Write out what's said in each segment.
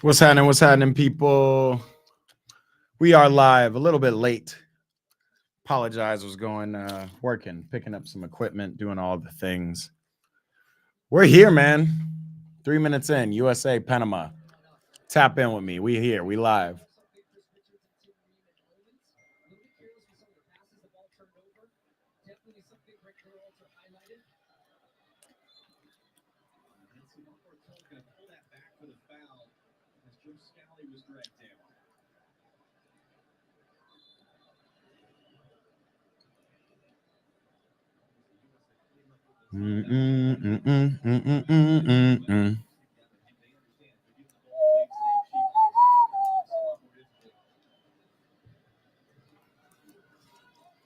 What's happening? What's happening, people? We are live, a little bit late. Apologize, was going working, picking up some equipment, doing all the things. We're here, man. 3 minutes in, USA, Panama. Tap in with me. We here. We live.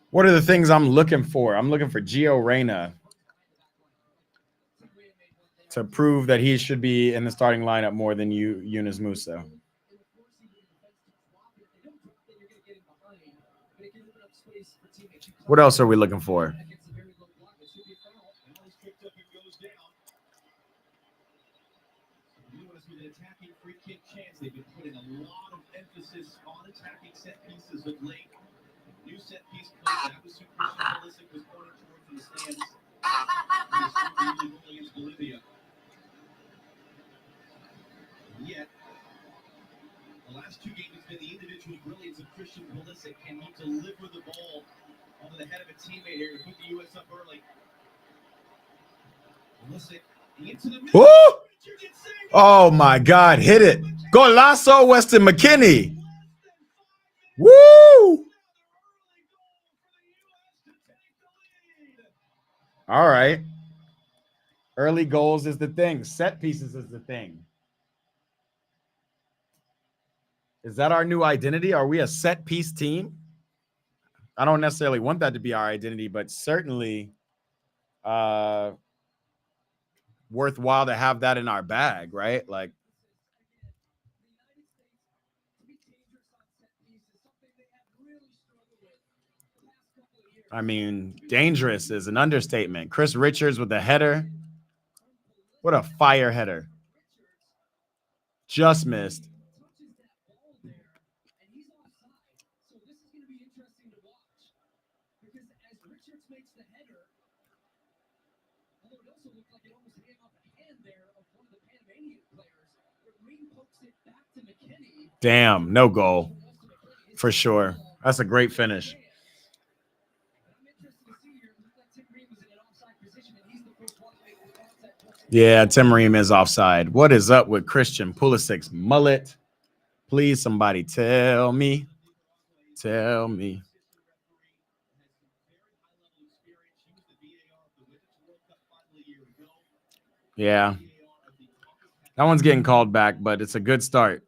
What are the things I'm looking for? I'm looking for Gio Reyna to prove that he should be in the starting lineup more than Yunus Musa. What else are we looking for? They've been putting a lot of emphasis on attacking set pieces of late. New set piece play. That was who Christian Pulisic was pointing towards in the stands. He was against Bolivia. Yet, the last two games has been the individual brilliance of Christian Pulisic. Can he deliver the ball over the head of a teammate here to put the U.S. up early? Pulisic into the middle. Oh my God, hit it. Golazo, Weston McKennie. Woo! All right. Early goals is the thing. Set pieces is the thing. Is that our new identity? Are we a set piece team? I don't necessarily want that to be our identity, but certainly worthwhile to have that in our bag, right? Like, I mean, dangerous is an understatement. Chris Richards with a header. What a fire header. Just missed. Damn, no goal. For sure. That's a great finish. Yeah, Tim Ream is offside. What is up with Christian Pulisic's mullet? Please, somebody tell me. Tell me. Yeah. That one's getting called back, but it's a good start.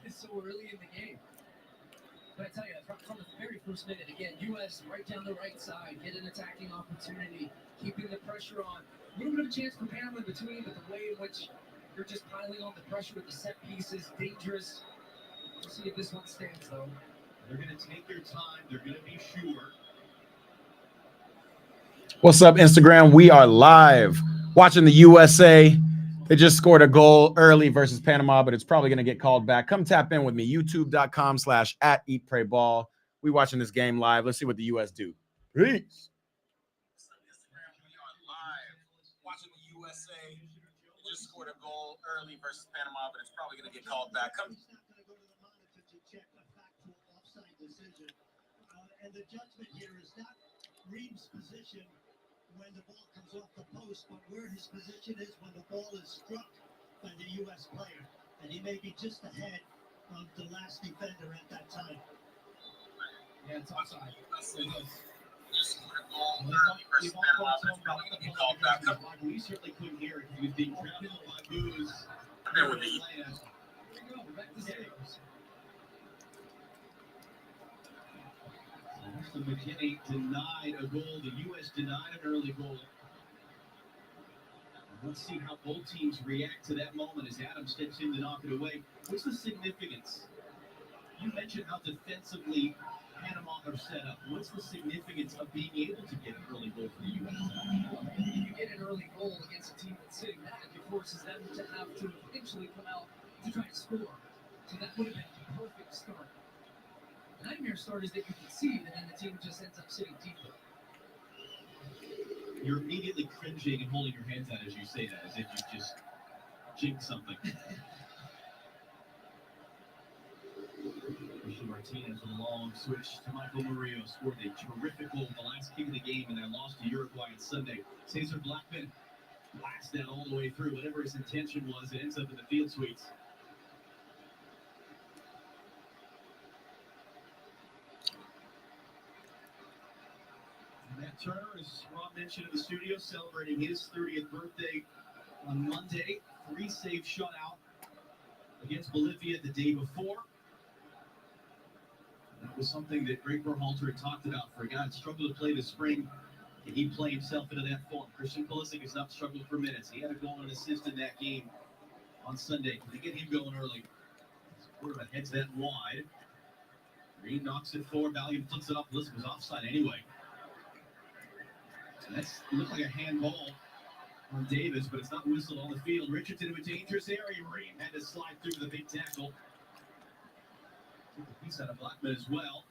It's so early in the game. But I tell you, from the very first minute, again, U.S. right down the right side, get an attacking opportunity, keeping the pressure on. A little bit of a chance for Panama in between, but the way in which they're just piling on the pressure with the set pieces, dangerous. We'll see if this one stands, though. They're going to take their time. They're going to be sure. What's up, Instagram? We are live watching the USA. They just scored a goal early versus Panama, but it's probably going to get called back. Come tap in with me, youtube.com/@eatprayball. We watching this game live. Let's see what the U.S. do. Peace. Instagram, we are live watching the USA. They just scored a goal early versus Panama, but it's probably going to get called back. Come. And the judgment here is not Reeves' position when the ball comes off the post, but where his position is when the ball is struck by the U.S. player. And he may be just ahead of the last defender at that time. Yeah, it's offside. We certainly couldn't hear it. He was being drowned by booze. There we go. We're back to zeros. So McKinney denied a goal. The U.S. denied an early goal. Let's see how both teams react to that moment as Adam steps in to knock it away. What's the significance? You mentioned how defensively Panama are set up. What's the significance of being able to get an early goal for the U.S.? If you get an early goal against a team that's sitting back, it forces them to have to eventually come out to try to score. So that would have been a perfect start. The nightmare start is that you concede, and then the team just ends up sitting deeper. You're immediately cringing and holding your hands out as you say that, as if you just jinxed something. Martinez with a long switch to Michael Murillo, scored a terrific goal, the last kick of the game, and then lost to Uruguay on Sunday. Cesar Blackman blasts that all the way through. Whatever his intention was, it ends up in the field suites. Matt Turner, as Rob mentioned in the studio, celebrating his 30th birthday on Monday. 3 save shutout against Bolivia the day before. That was something that Greg Berhalter had talked about for a guy that struggled to play this spring. Can he play himself into that form? Christian Pulisic has not struggled for minutes. He had a goal and an assist in that game on Sunday. Can they get him going early? Quarterback heads that wide. Green knocks it forward. Valiant flicks it up. Pulisic was offside anyway. And that looked like a handball on Davis, but it's not whistled on the field. Richardson in a dangerous area. Ream had to slide through the big tackle. Took a piece out of Blackman as well.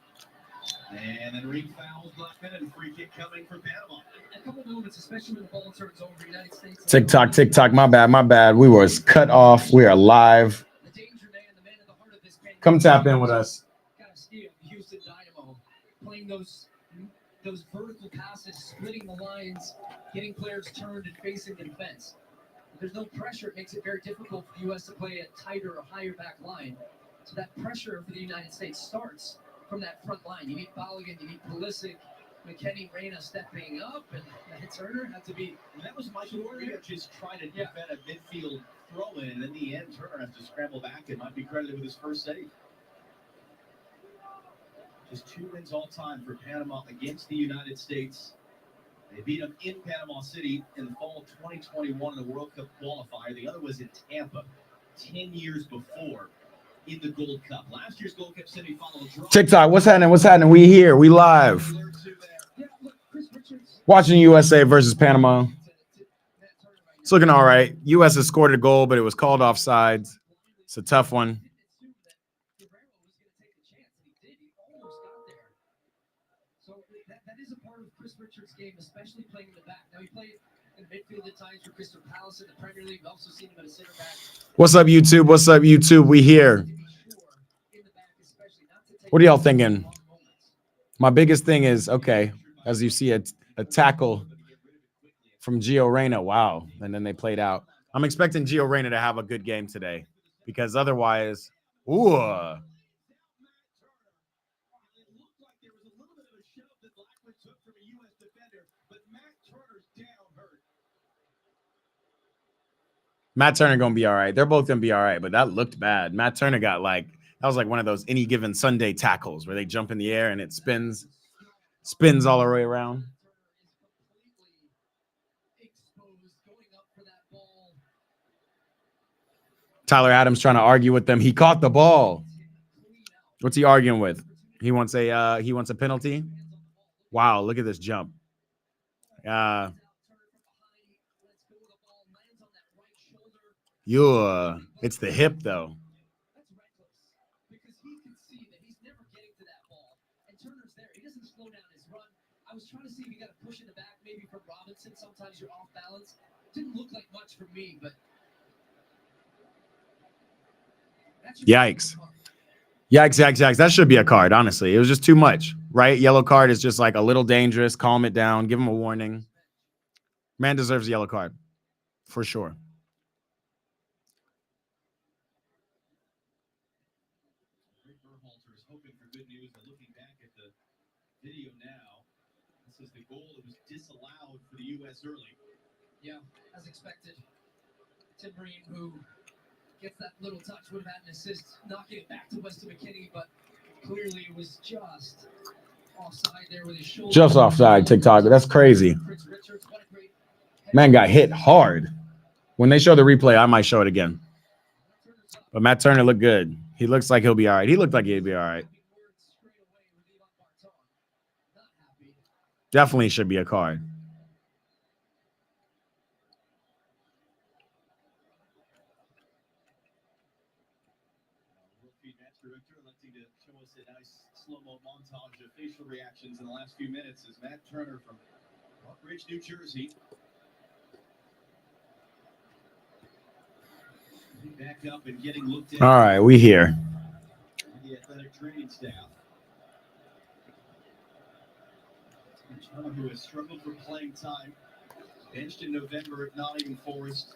And then Ream fouls Blackman, and a free kick coming from Panama. A couple moments, especially when the ball turns over, United States. TikTok. My bad. We was cut off. We are live. The danger man, the man at the heart of this game. Come tap in with us. Castillo, Houston Dynamo, playing those vertical passes, splitting the lines, getting players turned and facing the defense. If there's no pressure, it makes it very difficult for the U.S. to play a tighter or higher back line. So that pressure for the United States starts from that front line. You need Balogun, you need Pulisic, McKennie, Reyna stepping up, and Turner had to be. And that was Michael Murillo just trying to defend a midfield throw-in, and in the end, Turner has to scramble back and might be credited with his first save. Just 2 wins all time for Panama against the United States. They beat them in Panama City in the fall of 2021 in the World Cup qualifier. The other was in Tampa 10 years before in the Gold Cup. Last year's Gold Cup semifinal draw. TikTok, what's happening? We here. We live. Watching USA versus Panama. It's looking all right. U.S. has scored a goal, but it was called offsides. It's a tough one. Richards game, especially playing in the back. Now he played in the midfield at times for Crystal Palace in the Premier League. We've also seen him at a center back. What's up, YouTube? We here. What are y'all thinking? My biggest thing is, okay, as you see, a tackle from Gio Reyna. Wow. And then they played out. I'm expecting Gio Reyna to have a good game today because otherwise, ooh. Matt Turner gonna be all right. They're both gonna be all right, but that looked bad. Matt Turner got that was like one of those any given Sunday tackles where they jump in the air and it spins all the way around. Tyler Adams trying to argue with them. He caught the ball. What's he arguing with? He wants a penalty. Wow, look at this jump. It's the hip though. That's reckless because he can see that he's never getting to that ball, and Turner's there. He doesn't slow down his run. I was trying to see if he got a push in the back, maybe from Robinson. Sometimes you're off balance. Didn't look like much for me, but yikes. That should be a card. Honestly, it was just too much, right? Yellow card is just like a little dangerous. Calm it down. Give him a warning. Man deserves a yellow card for sure. Video now. This is the goal that was disallowed for the U.S. early. Yeah, as expected. Tim Breen, who gets that little touch, would have had an assist, knocking it back to Weston McKennie, but clearly it was just offside there with his shoulder. Just offside, TikTok. That's crazy. Man got hit hard. When they show the replay, I might show it again. But Matt Turner looked good. He looks like he'll be all right. He looked like he'd be all right. Definitely should be a card. Electing to show us a nice slow-mo montage of facial reactions in the last few minutes as Matt Turner from Park Ridge, New Jersey. Back up and getting looked at. All right, we here. The athletic training staff. Turner, who has struggled for playing time, benched in November at Nottingham Forest,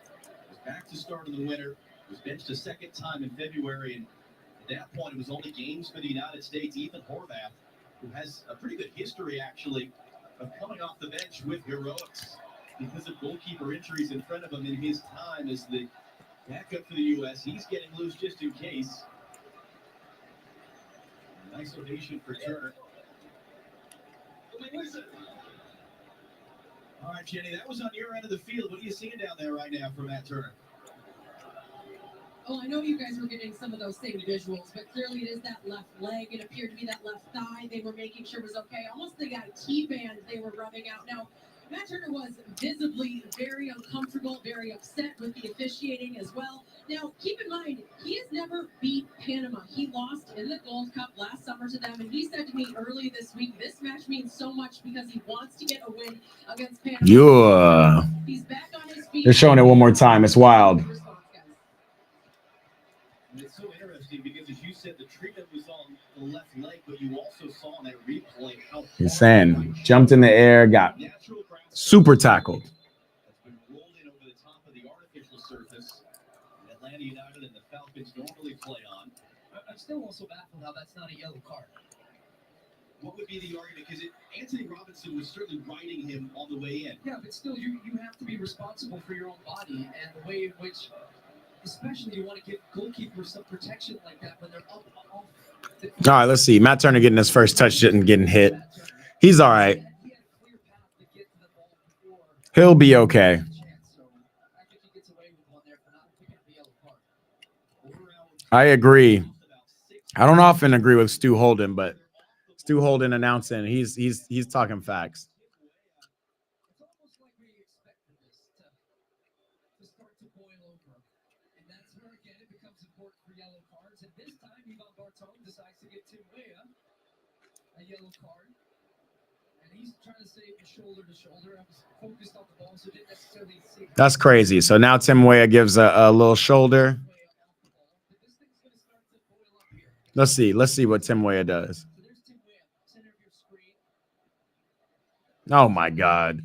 was back to start in the winter, was benched a second time in February, and at that point, it was only games for the United States. Ethan Horvath, who has a pretty good history, actually, of coming off the bench with heroics because of goalkeeper injuries in front of him in his time as the backup for the U.S. He's getting loose just in case. Nice ovation for Turner. All right, Jenny, that was on your end of the field. What are you seeing down there right now for Matt Turner? Oh, I know you guys were getting some of those same visuals, but clearly it is that left leg. It appeared to be that left thigh they were making sure was okay. Almost the T-band they were rubbing out. Now, Matt Turner was visibly very uncomfortable, very upset with the officiating as well. Now, keep in mind, he has never beat Panama. He lost in the Gold Cup last summer to them, and he said to me early this week, this match means so much because he wants to get a win against Panama. Yeah. He's back on his feet. They're showing it one more time. It's wild. It's so interesting because, as you said, the treatment was on the left leg, but you also saw in that replay how He's saying jumped in the air, got super tackled. That's been rolled in over the top of the artificial surface that Atlanta United and the Falcons normally play on. I'm still also baffled how that's not a yellow card. What would be the argument? Because Anthony Robinson was certainly riding him on the way in. Yeah, but still, you have to be responsible for your own body and the way in which, especially you want to give goalkeepers some protection like that when they're up off. All right, let's see. Matt Turner getting his first touch, didn't getting hit. He's all right. He'll be okay. I agree. I don't often agree with Stu Holden, but Stu Holden announcing he's talking facts. It's almost like we expected this to start to boil over. And that's where, again, it becomes important for yellow cards. And this time, Ivan Bartone decides to get Tim Weah a yellow card. And he's trying to save the shoulder to shoulder. I was focused on the ball, so didn't necessarily see. That's crazy. So now Tim Weah gives a little shoulder. Let's see what Tim Weah does. Oh my God.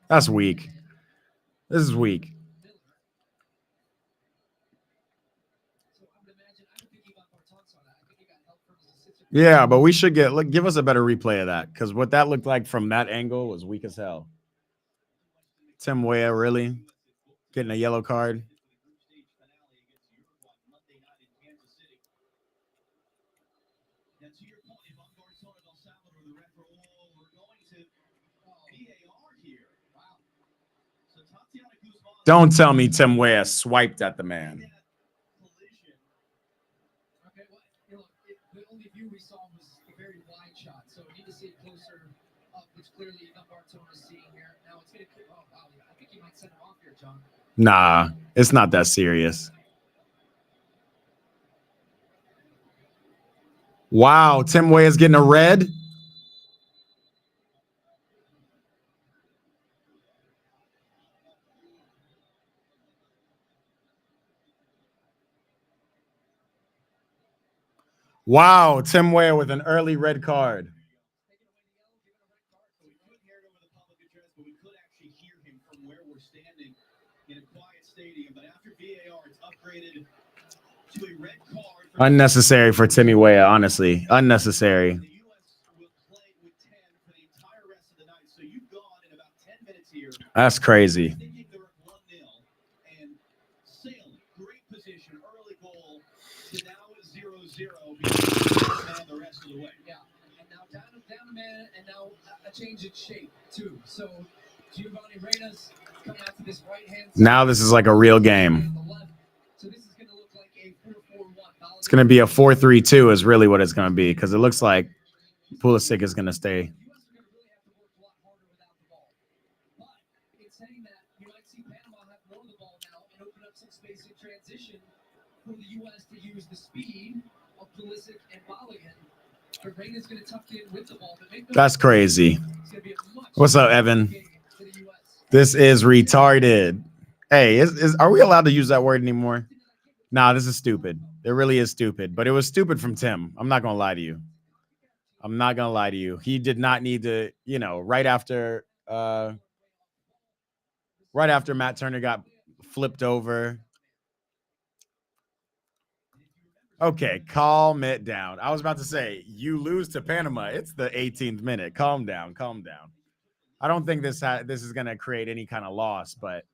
That's weak. This is weak. Yeah, but we should give us a better replay of that, because what that looked like from that angle was weak as hell. Tim Weah really getting a yellow card. Don't tell me Tim Weah swiped at the man. Okay, well, the only view we saw was a very wide shot, so we need to see it closer up, which clearly Ivan Bartone is seeing here. Now it's going to kick off. Wow, I think he might send him off here, John. Nah, it's not that serious. Wow, Tim Weah is getting a red. Wow, Tim Weah with an early red card. We couldn't hear it over the public address, but we could actually hear him from where we're standing in a quiet stadium. But after VAR, it's upgraded to a red card. Unnecessary for Timmy Weah, honestly. Unnecessary. The U.S. will play with 10 for the entire rest of the night. So you've gone in about 10 minutes here. That's crazy. Thinking they're at 1-0 and sailing. Great position. Early goal to now 0-0 because the rest of the way. Yeah, and now down a man, and now a change in shape too. So Giovanni Reyna's coming out to this right-hand Now this is like a real game. So this is going to look like a 4-4-1. It's going to be a 4-3-2 is really what it's going to be because it looks like Pulisic is going to stay. It's saying that you might see Panama have more of the ball now and open up some space in transition for the U.S. to use the speed of Pulisic and Balogun. But Reyna's going to tuck in with the ball. But That's crazy. It's going to be a much What's up, Evan? game for the U.S. This is retarded. Hey, are we allowed to use that word anymore? Nah, this is stupid. It really is stupid. But it was stupid from Tim. I'm not going to lie to you. I'm not going to lie to you. He did not need to, right after Matt Turner got flipped over. Okay, calm it down. I was about to say, you lose to Panama. It's the 18th minute. Calm down. Calm down. I don't think this is going to create any kind of loss, but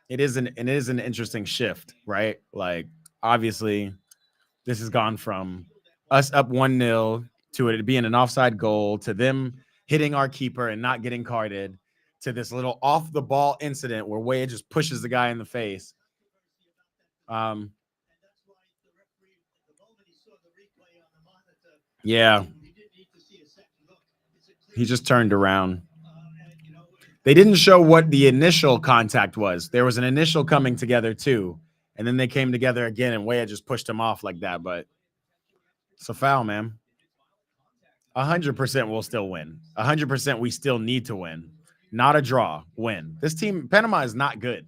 it is an interesting shift, right? Like, obviously, this has gone from us up 1-0 to it being an offside goal to them hitting our keeper and not getting carded to this little off the ball incident where Wade just pushes the guy in the face. Yeah. He just turned around. They didn't show what the initial contact was. There was an initial coming together too. And then they came together again and Wade just pushed him off like that. But it's a foul, man. 100% we'll still win. 100% we still need to win. Not a draw, win. This team, Panama is not good.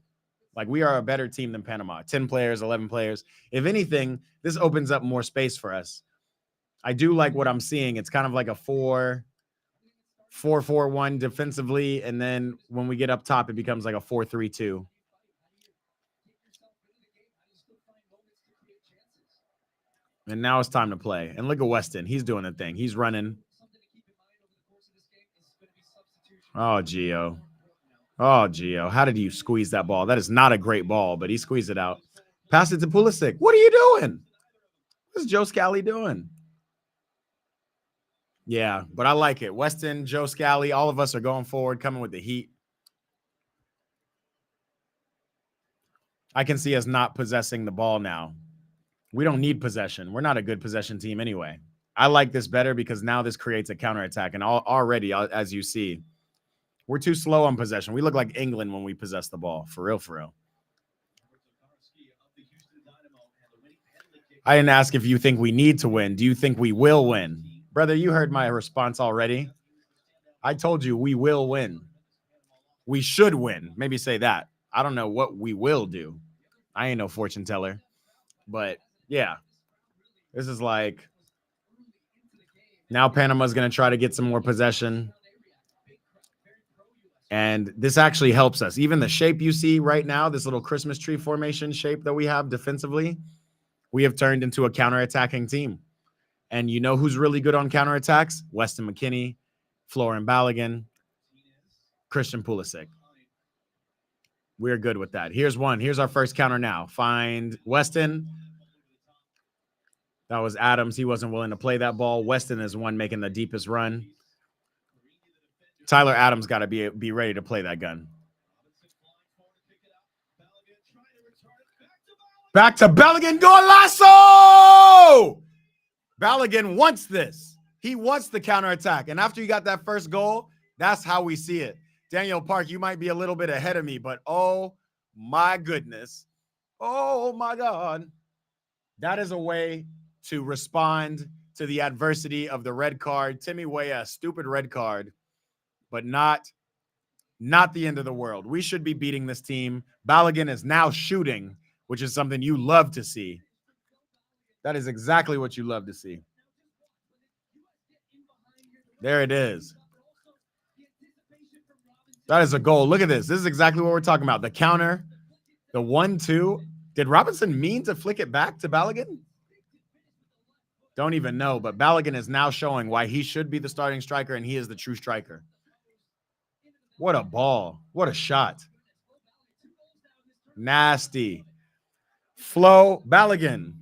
Like, we are a better team than Panama. 10 players, 11 players. If anything, this opens up more space for us. I do like what I'm seeing. It's kind of like a 4-4-1 defensively. And then when we get up top, it becomes like a 4-3-2. And now it's time to play. And look at Weston. He's doing the thing. He's running. Oh, Gio. Oh, Gio. How did you squeeze that ball? That is not a great ball, but he squeezed it out. Pass it to Pulisic. What are you doing? What's Joe Scally doing? Yeah, but I like it. Weston, Joe Scally, all of us are going forward, coming with the heat. I can see us not possessing the ball now. We don't need possession. We're not a good possession team anyway. I like this better because now this creates a counterattack. And already, as you see, we're too slow on possession. We look like England when we possess the ball. For real, for real. I didn't ask if you think we need to win. Do you think we will win? Brother, you heard my response already. I told you we will win. We should win. Maybe say that. I don't know what we will do. I ain't no fortune teller. But, yeah. This is like, now Panama's going to try to get some more possession. And this actually helps us. Even the shape you see right now, this little Christmas tree formation shape that we have defensively, we have turned into a counterattacking team. And you know who's really good on counterattacks? Weston McKennie, Florian Balogun, Christian Pulisic. We're good with that. Here's one. Here's our first counter now. Find Weston. That was Adams. He wasn't willing to play that ball. Weston is one making the deepest run. Tyler Adams got to be ready to play that gun. Back to Balogun. Golazo! Balogun wants this. He wants the counterattack. And after you got that first goal, that's how we see it. Daniel Park, you might be a little bit ahead of me, but oh my goodness. Oh my God. That is a way to respond to the adversity of the red card. Timmy Weah, stupid red card, but not the end of the world. We should be beating this team. Balogun is now shooting, which is something you love to see. That is exactly what you love to see. There it is. That is a goal. Look at this. This is exactly what we're talking about. The counter, the 1-2. Did Robinson mean to flick it back to Balogun? Don't even know, but Balogun is now showing why he should be the starting striker, and he is the true striker. What a ball. What a shot. Nasty. Flo Balogun.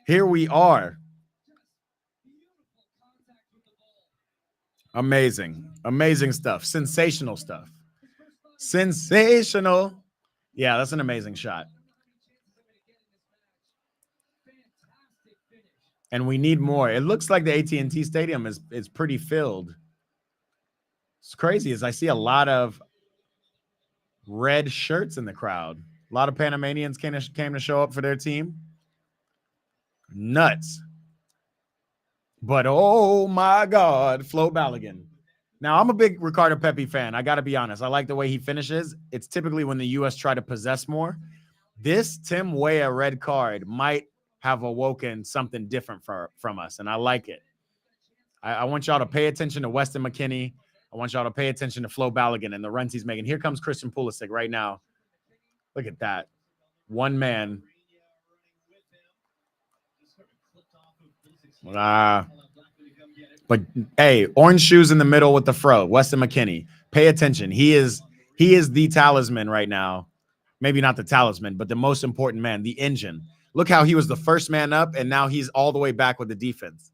Here we are. Amazing. Amazing stuff. Sensational stuff. Sensational. Yeah, that's an amazing shot. And we need more. It looks like the AT&T Stadium is pretty filled. It's crazy as I see a lot of red shirts in the crowd. A lot of Panamanians came to show up for their team. Nuts. But oh my God, Flo Balogun. Now, I'm a big Ricardo Pepi fan. I got to be honest. I like the way he finishes. It's typically when the U.S. try to possess more. This Tim Weah red card might have awoken something different from us, and I like it. I want y'all to pay attention to Weston McKennie. I want y'all to pay attention to Flo Balogun and the runs he's making. Here comes Christian Pulisic right now. Look at that. One man. But hey, orange shoes in the middle with the fro. Weston McKennie. Pay attention. He is the talisman right now. Maybe not the talisman, but the most important man, the engine. Look how he was the first man up, and now he's all the way back with the defense.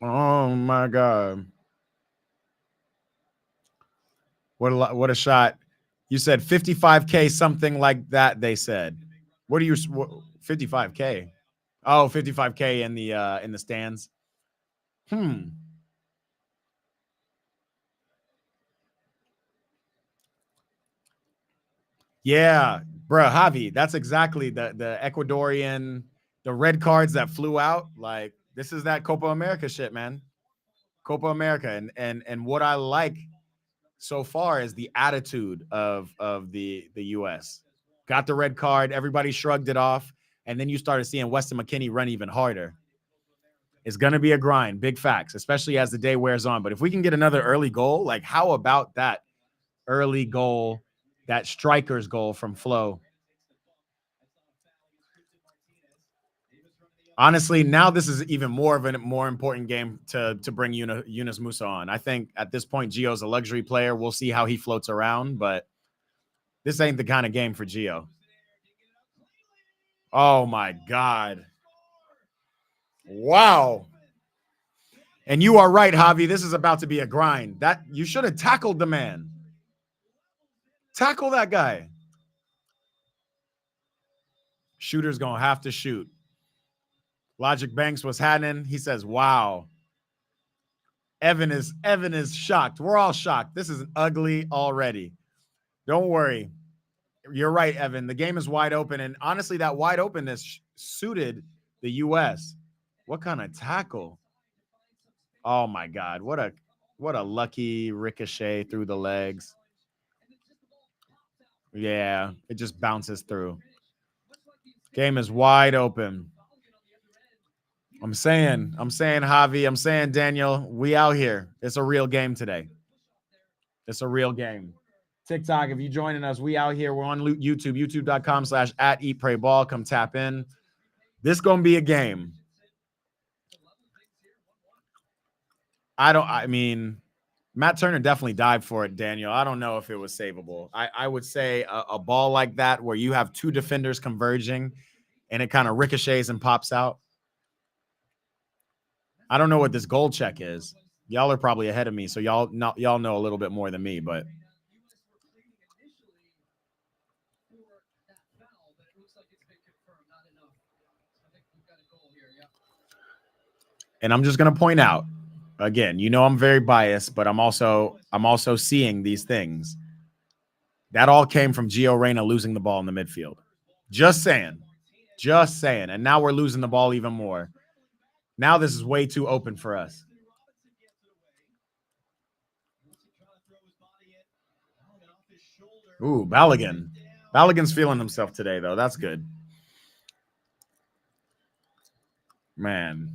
Oh my God. What a shot. You said 55K, something like that, they said. What are you 55K? Oh, 55K in the stands. Yeah, bro, Javi, that's exactly the Ecuadorian, the red cards that flew out. Like, this is that Copa America shit, man. Copa America. And what I like so far is the attitude of the US. Got the red card, everybody shrugged it off, and then you started seeing Weston McKennie run even harder. It's going to be a grind, big facts, especially as the day wears on. But if we can get another early goal, like how about that early goal, that striker's goal from Flo? Honestly, now this is even more of a more important game to bring Yunus Musa on. I think at this point, Gio's a luxury player. We'll see how he floats around, but this ain't the kind of game for Gio. Oh, my God. Wow. And you are right, Javi. This is about to be a grind. That you should have tackled the man. Tackle that guy. Shooter's going to have to shoot. Logic Banks was Hannon. He says, wow. Evan is shocked. We're all shocked. This is ugly already. Don't worry. You're right, Evan. The game is wide open. And honestly, that wide openness suited the U.S. What kind of tackle? Oh, my God. What a lucky ricochet through the legs. Yeah, it just bounces through. Game is wide open. I'm saying, Javi, I'm saying, Daniel, we out here. It's a real game today. It's a real game. TikTok, if you're joining us, we out here. We're on YouTube, youtube.com/@eatprayball. Come tap in. This going to be a game. I mean, Matt Turner definitely dived for it, Daniel. I don't know if it was savable. I would say a ball like that where you have two defenders converging and it kind of ricochets and pops out. I don't know what this goal check is. Y'all are probably ahead of me, so y'all know a little bit more than me, but and I'm just going to point out again, I'm very biased, but I'm also seeing these things. That all came from Gio Reyna losing the ball in the midfield. Just saying. And now we're losing the ball even more. Now this is way too open for us. Ooh, Balogun. Balogun's feeling himself today, though. That's good. Man,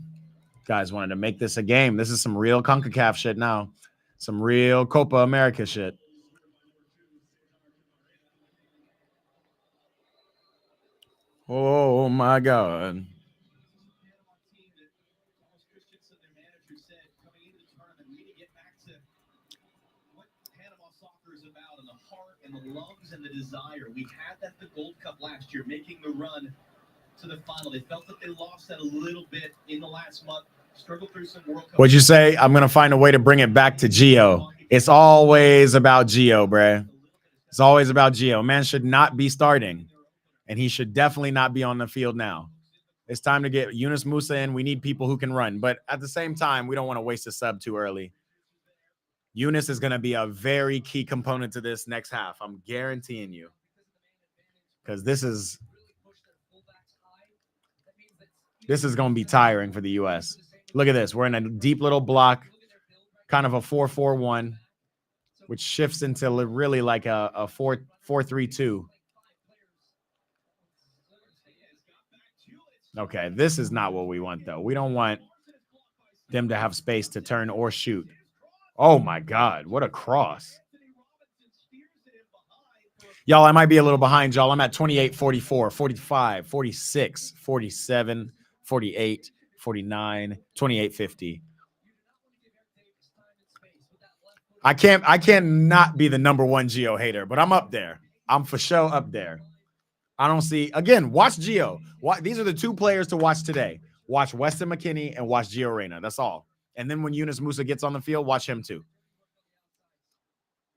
guys wanted to make this a game. This is some real Concacaf shit now. Some real Copa America shit. Oh, my God. And the lungs and the desire. We had that the Gold Cup last year, making the run to the final. They felt that they lost that a little bit in the last month. Struggled through some World Cup. What'd you say? I'm going to find a way to bring it back to Gio. It's always about Gio, bruh. It's always about Gio. Man should not be starting, and he should definitely not be on the field now. It's time to get Yunus Musa in. We need people who can run, but at the same time, we don't want to waste a sub too early. Yunus is going to be a very key component to this next half. I'm guaranteeing you, because this is going to be tiring for the U.S. Look at this. We're in a deep little block, kind of a 4-4-1, which shifts into really like a 4-4-3-2. Okay, this is not what we want, though. We don't want them to have space to turn or shoot. Oh, my God. What a cross. Y'all, I might be a little behind, y'all. I'm at 28, 44, 45, 46, 47, 48, 49, 28, 50. I cannot be the number one Gio hater, but I'm up there. I'm for sure up there. I don't see, again, watch Gio. These are the two players to watch today. Watch Weston McKennie and watch Gio Reyna. That's all. And then when Yunus Musa gets on the field, watch him too.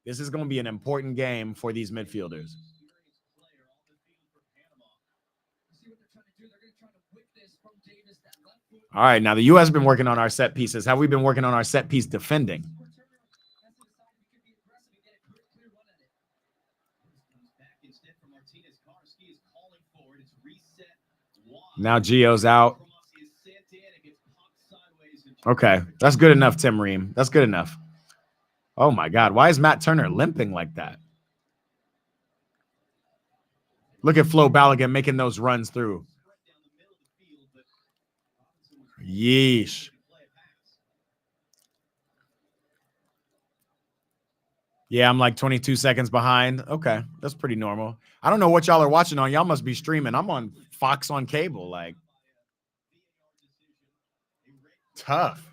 This is going to be an important game for these midfielders. All right, now the U.S. has been working on our set pieces. Have we been working on our set piece defending? Now Gio's out. Okay, that's good enough, Tim Ream. That's good enough. Oh, my God. Why is Matt Turner limping like that? Look at Flo Balogun making those runs through. Yeesh. Yeah, I'm like 22 seconds behind. Okay, that's pretty normal. I don't know what y'all are watching on. Y'all must be streaming. I'm on Fox on cable. Like, tough.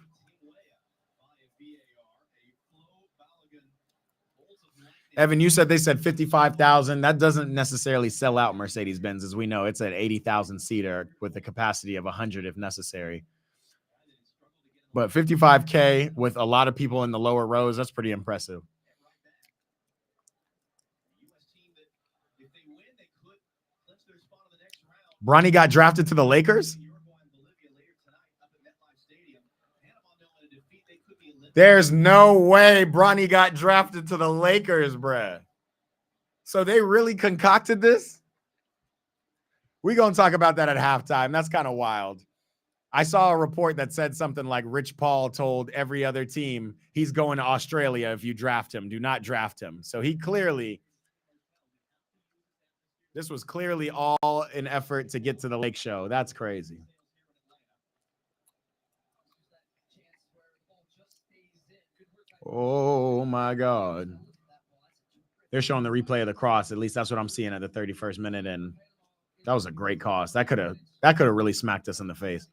Evan, you said they said 55,000. That doesn't necessarily sell out Mercedes-Benz, as we know. It's an 80,000 seater with the capacity of 100 if necessary. But 55K with a lot of people in the lower rows, that's pretty impressive. Bronny got drafted to the Lakers? There's no way Bronny got drafted to the Lakers, bruh. So they really concocted this? We're going to talk about that at halftime. That's kind of wild. I saw a report that said something like Rich Paul told every other team he's going to Australia if you draft him. Do not draft him. So this was clearly all an effort to get to the Lake Show. That's crazy. Oh, my God. They're showing the replay of the cross. At least that's what I'm seeing at the 31st minute. And that was a great cross. That could have really smacked us in the face.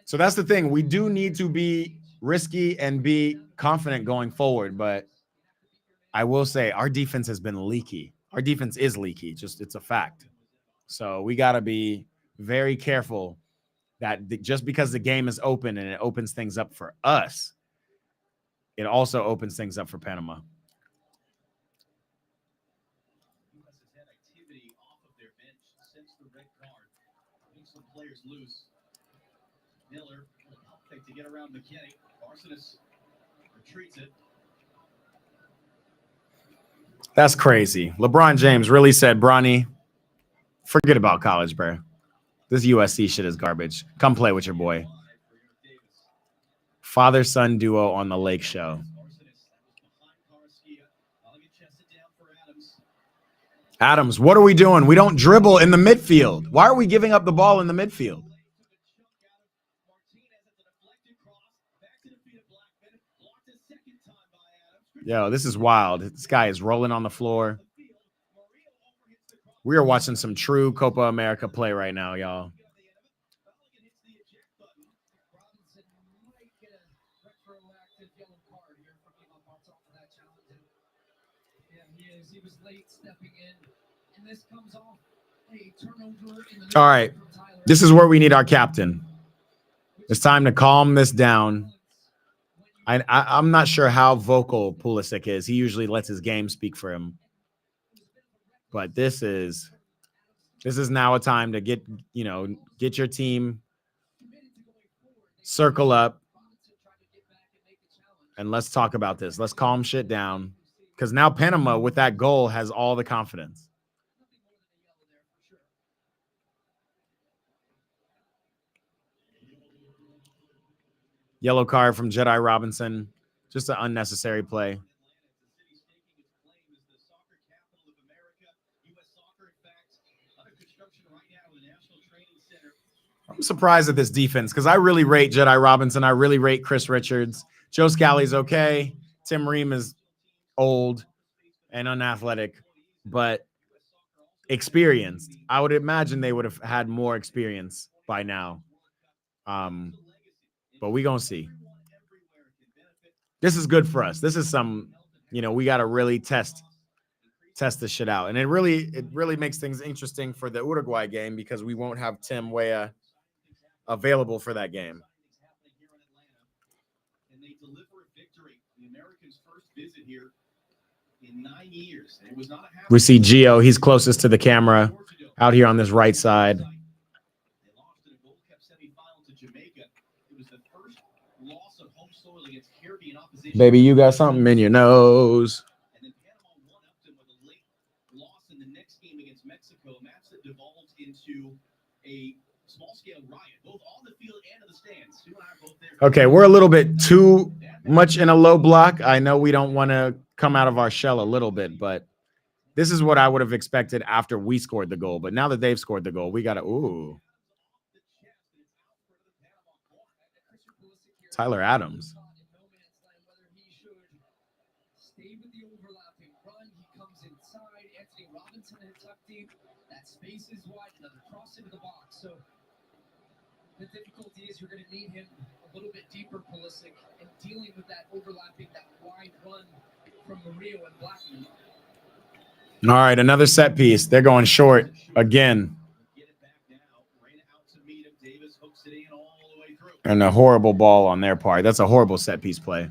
So that's the thing. We do need to be risky and be confident going forward. But I will say our defense has been leaky. Our defense is leaky. It's a fact. So we got to be very careful that just because the game is open and it opens things up for us, it also opens things up for Panama. Some players loose. Miller to get around McKennie. Arsenis retreats it. That's crazy. LeBron James really said, Bronny, forget about college, bro. This USC shit is garbage. Come play with your boy. Father-son duo on the Lake Show. Adams, what are we doing? We don't dribble in the midfield. Why are we giving up the ball in the midfield? Yo, this is wild. This guy is rolling on the floor. We are watching some true Copa America play right now, y'all. He was late stepping in And this comes off a turnover in the All right. from Tyler This is where we need our captain. It's time to calm this down. I'm not sure how vocal Pulisic is. He usually lets his game speak for him. But this is now a time to get your team, circle up, and let's talk about this. Let's calm shit down. Because now Panama, with that goal, has all the confidence. Yellow card from Jedi Robinson. Just an unnecessary play. I'm surprised at this defense because I really rate Jedi Robinson. I really rate Chris Richards. Joe Scally's okay. Tim Ream is old and unathletic, but experienced. I would imagine they would have had more experience by now. But we gonna see. This is good for us. This is some, we got to really test this shit out. And it really makes things interesting for the Uruguay game because we won't have Tim Weah available for that game. And they deliver a victory. The Americans' first visit here in 9 years. It was not a We see Gio. He's closest to the camera out here on this right side. They lost in a Gold Cup semifinal to Jamaica. It was the first loss of home soil against Caribbean opposition. Baby, you got something in your nose. And then Panama one-upped them with a late loss in the next game against Mexico, a match that devolved into a small-scale riot, both on the field and in the stands. You and I are both there. Okay, we're a little bit too much in a low block. I know we don't want to come out of our shell a little bit, but this is what I would have expected after we scored the goal. But now that they've scored the goal, we got to, Tyler Adams. Stay with the overlapping run. He comes inside. Anthony Robinson had tucked deep. That space is wide. Another cross into the box. So the difficulty is you're going to need him a little bit deeper, Pulisic, and dealing with that overlapping, that wide run from Murillo and Blackman. All right, another set piece. They're going short again. And a horrible ball on their part. That's a horrible set piece play.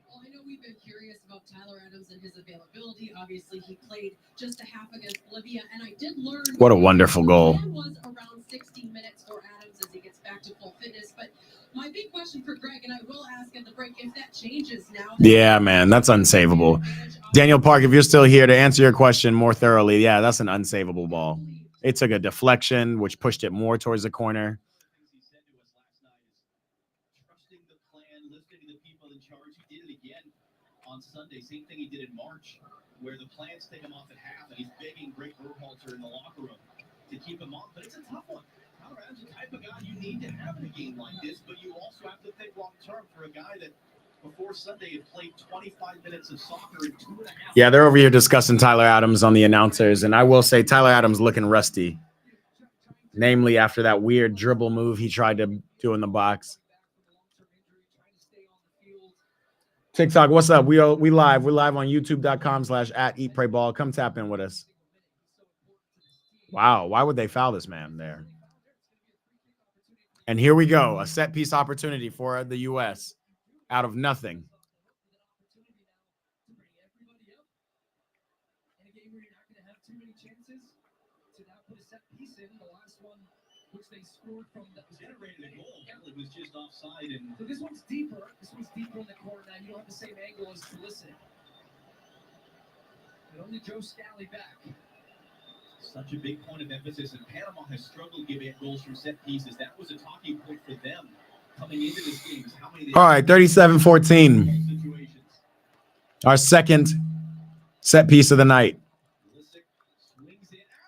Well, I know we've been curious about Tyler Adams and his availability. Obviously, he played just a half against Bolivia, and I did learn What a wonderful goal. The plan was around 16 minutes for Adams as he gets back to full fitness. But my big question for Greg, and I will ask at the break, if that changes now. Yeah, man, that's unsavable. Daniel Park, if you're still here to answer your question more thoroughly, yeah, that's an unsavable ball. It took a deflection, which pushed it more towards the corner. Trusting the plan, listening to the people in charge. He did it again on Sunday. Same thing he did in March, where the plans take him off at half, and he's begging Greg Berhalter in the locker room to keep him on. But it's a tough one. Tyler Adams is the type of guy you need to have in a game like this, but you also have to think long term for a guy that before Sunday had played 25 minutes of soccer in 2.5. Yeah, they're over here discussing Tyler Adams on the announcers, and I will say Tyler Adams looking rusty. Namely, after that weird dribble move he tried to do in the box. TikTok, what's up? We live. We're live on youtube.com/@eatprayball. Come tap in with us. Wow, why would they foul this man there? And here we go, a set piece opportunity for the U.S. out of nothing. Generated a goal. It was just offside. And So this one's deeper. This one's deeper in the corner now. You don't have the same angle as Pulisic. But only Joe Scally back. such a big point of emphasis, and Panama has struggled giving goals from set pieces. That was a talking point for them coming into this game. How many All right, 37-14. Our second set piece of the night.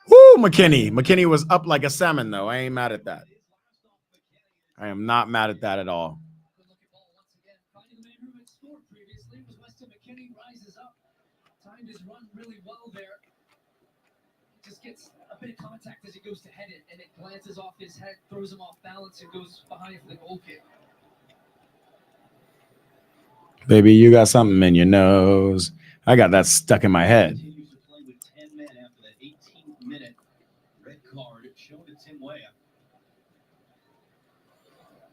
Woo, McKinney. McKinney was up like a salmon, though. I ain't mad at that. I am not mad at that at all. Timed his run really well there. Just gets a bit of contact as he goes to head it, and it glances off his head, throws him off balance, and goes behind for the goal kick. Baby, you got something in your nose. I got that stuck in my head. Continues to play with 10 men after that 18th minute red card shown to Tim Weah.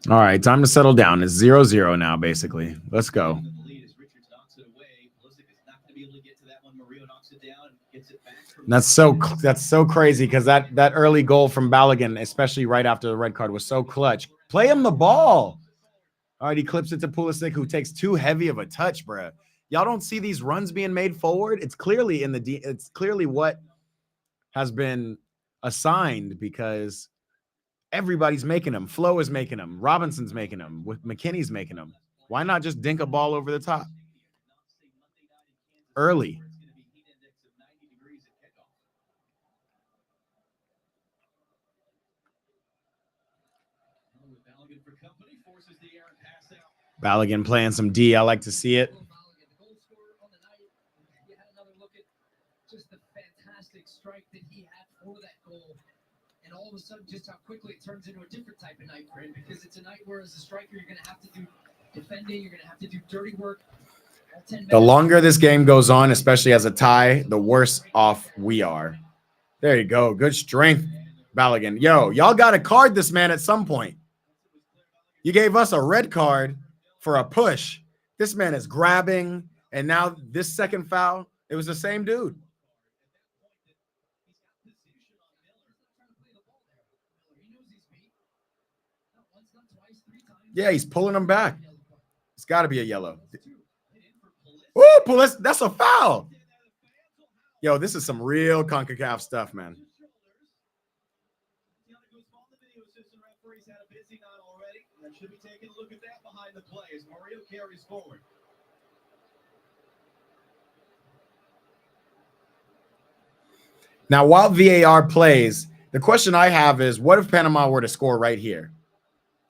All right, time to settle down. It's 0-0 now, basically. Let's go. The lead as Richards knocks it away. Pulisic is not going to be able to get to that one. Murillo knocks it down and gets it back. That's so crazy because that early goal from Balogun, especially right after the red card, was so clutch. Play him the ball. All right, he clips it to Pulisic, who takes too heavy of a touch, bruh. Y'all don't see these runs being made forward. It's clearly it's clearly what has been assigned because everybody's making them. Flo is making them. Robinson's making them. With McKinney's making them. Why not just dink a ball over the top early? Balogun playing some D. I like to see it. Just the fantastic strike that he had for that goal, and all of a sudden, just how quickly it turns into a different type of night for him. Because it's a night where, as a striker, you're going to have to do defending, you're going to have to do dirty work. The longer this game goes on, especially as a tie, the worse off we are. There you go. Good strength, Balogun. Yo, y'all got to card this man at some point. You gave us a red card for a push. This man is grabbing, and now this second foul, it was the same dude. Yeah, he's pulling him back. It's got to be a yellow. Oh, Pulisic, that's a foul. Yo, this is some real CONCACAF stuff, man. Should be taking a look at that behind the play as Mario carries forward. Now, while VAR plays, the question I have is, what if Panama were to score right here,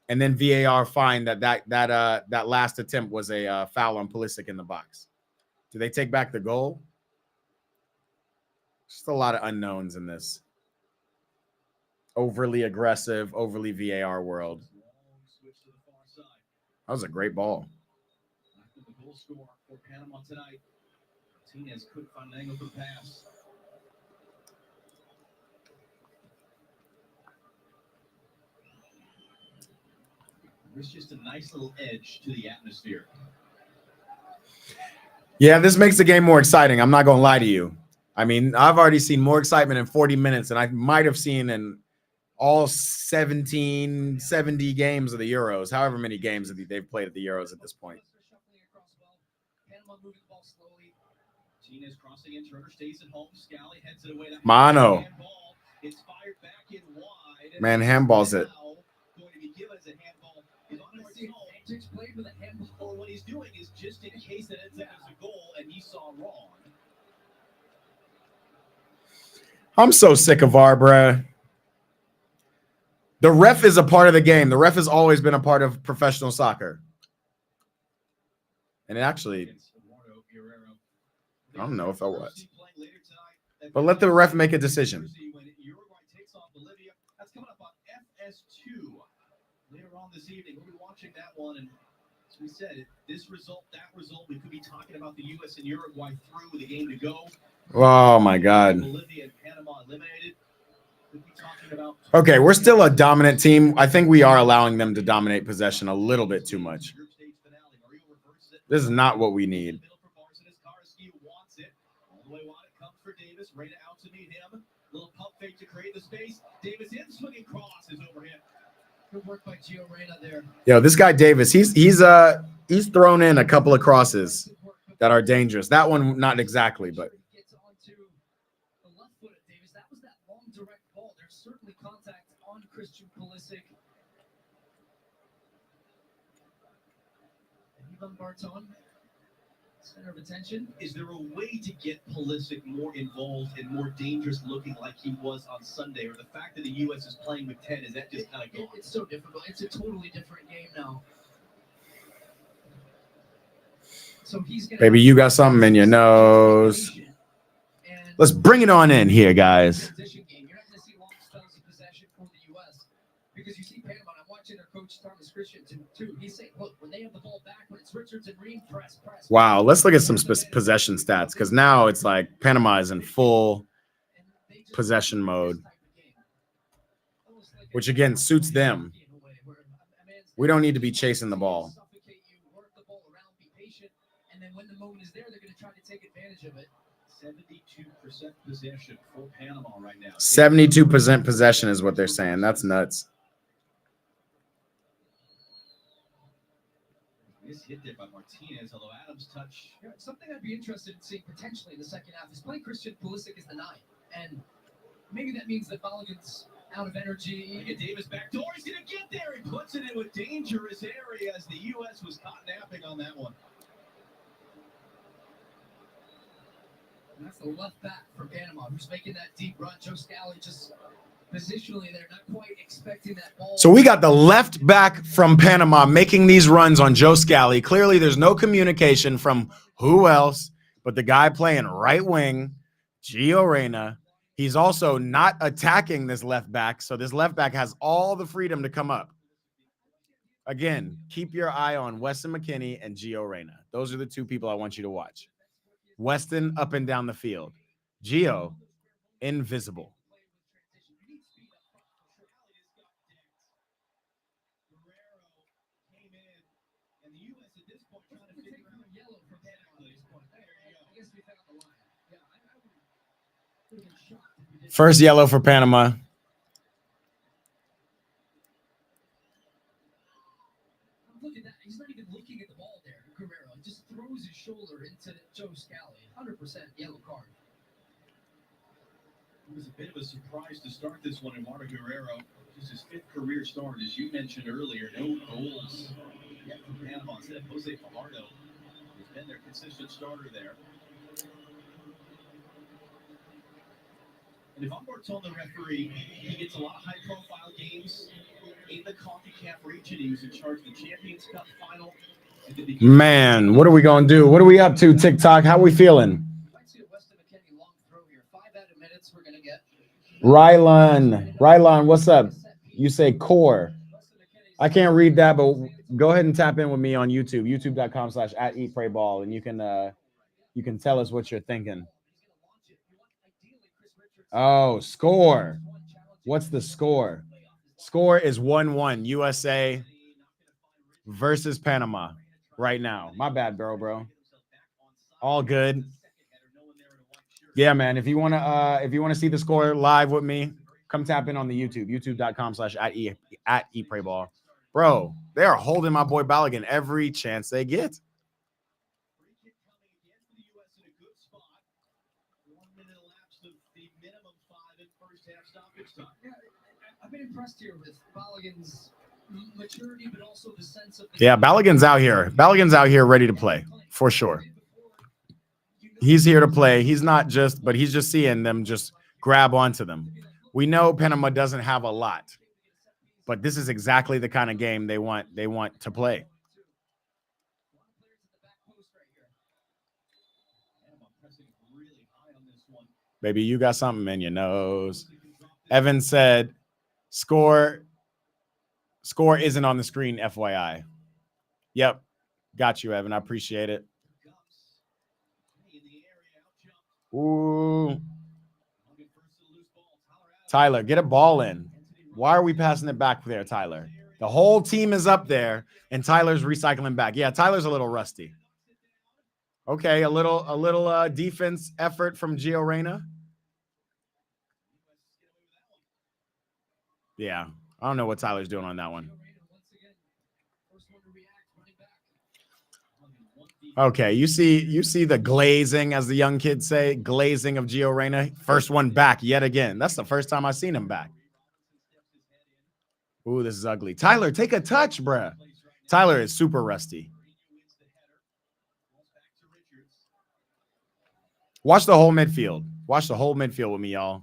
and then VAR find that last attempt was a foul on Pulisic in the box? Do they take back the goal? Just a lot of unknowns in this overly aggressive, overly VAR world. That was a great ball. After the goal score for Panama tonight, Martinez couldn't find an angle to pass. There's just a nice little edge to the atmosphere. Yeah, this makes the game more exciting. I'm not going to lie to you. I mean, I've already seen more excitement in 40 minutes than I might have seen in all 70 games of the Euros, however many games they've played at the Euros at this point. Mano. Man, handballs it. What he's doing is just in case that ends up as a goal and he saw wrong. I'm so sick of VAR, bruh. The ref is a part of the game. The ref has always been a part of professional soccer. And it actually, I don't know if I was. But let the ref make a decision. Uruguay takes on Bolivia. That's coming up on FS2 later on this evening. We'll be watching that one. And as we said, this result, that result, we could be talking about the U.S. and Uruguay through with a game to go. Oh, my God. Bolivia and Panama eliminated. Okay, we're still a dominant team. I think we are allowing them to dominate possession a little bit too much. This is not what we need. Yo, this guy Davis, he's thrown in a couple of crosses that are dangerous. That one, not exactly, but. Certainly contact on Christian Pulisic. Ivan Barton, center of attention. Is there a way to get Pulisic more involved and more dangerous looking like he was on Sunday? Or the fact that the U.S. is playing with 10, is that just kind of gone? It's so difficult. It's a totally different game now. So he's gonna Baby, you got something in your nose. Let's bring it on in here, guys. Because you see Panama, I'm watching their coach Thomas Christian too. He's saying, look, when they have the ball back, when it's Richards and Reed, press. Wow, let's look at some possession stats because now it's like Panama is in full possession mode, which again suits them. We don't need to be chasing the ball. And then when the moment is there, they're going to try to take advantage of it. 72% possession for Panama right now. 72% possession is what they're saying. That's nuts. This hit there by Martinez, although Adams' touch. Something I'd be interested in seeing potentially in the second half is playing Christian Pulisic as the 9. And maybe that means that Balogun's out of energy. Look at Davis back door. He's going to get there. He puts it in with dangerous areas. The U.S. was caught napping on that one. And that's the left back for Panama, who's making that deep run. Joe Scally just positionally, they're not quite expecting that ball. So we got the left back from Panama making these runs on Joe Scally. Clearly, there's no communication from who else but the guy playing right wing, Gio Reyna. He's also not attacking this left back, so this left back has all the freedom to come up. Again, keep your eye on Weston McKennie and Gio Reyna. Those are the two people I want you to watch. Weston up and down the field. Gio, invisible. First yellow for Panama. Look at that. He's not even looking at the ball there, Guerrero. He just throws his shoulder into Joe Scally. 100% yellow card. It was a bit of a surprise to start this one in Marta Guerrero. Just his 5th career start, as you mentioned earlier. No goals yet for Panama. Instead of Jose Fajardo, who's been their consistent starter there. And if I'm Bartol, the referee, he gets a lot of high-profile games in the Concacaf region. He was in charge of the Champions Cup final. Man, what are we going to do? What are we up to, TikTok? How we feeling? Rylan, what's up? You say core. I can't read that, but go ahead and tap in with me on YouTube, youtube.com/@eatprayball, and you can tell us what you're thinking. Oh, score. What's the score? Score is 1-1 USA versus Panama right now. My bad, bro. All good. Yeah, man. If you wanna see the score live with me, come tap in on the YouTube, youtube.com/@eatprayball. Bro, they are holding my boy Balogun every chance they get. I've been impressed here with Balogun's maturity, but also the sense of. Yeah, Balogun's out here. Balogun's out here ready to play for sure. He's here to play. He's just seeing them just grab onto them. We know Panama doesn't have a lot, but this is exactly the kind of game they want to play. Baby, you got something in your nose. Evan said, score isn't on the screen, FYI. Yep. Got you, Evan. I appreciate it. Ooh. Tyler, get a ball in. Why are we passing it back there, Tyler? The whole team is up there, and Tyler's recycling back. Yeah, Tyler's a little rusty. Okay, a little defense effort from Gio Reyna. Yeah, I don't know what Tyler's doing on that one. Okay, you see the glazing, as the young kids say, glazing of Gio Reyna. First one back yet again. That's the first time I've seen him back. Ooh, this is ugly. Tyler, take a touch, bruh. Tyler is super rusty. Watch the whole midfield. Watch the whole midfield with me, y'all.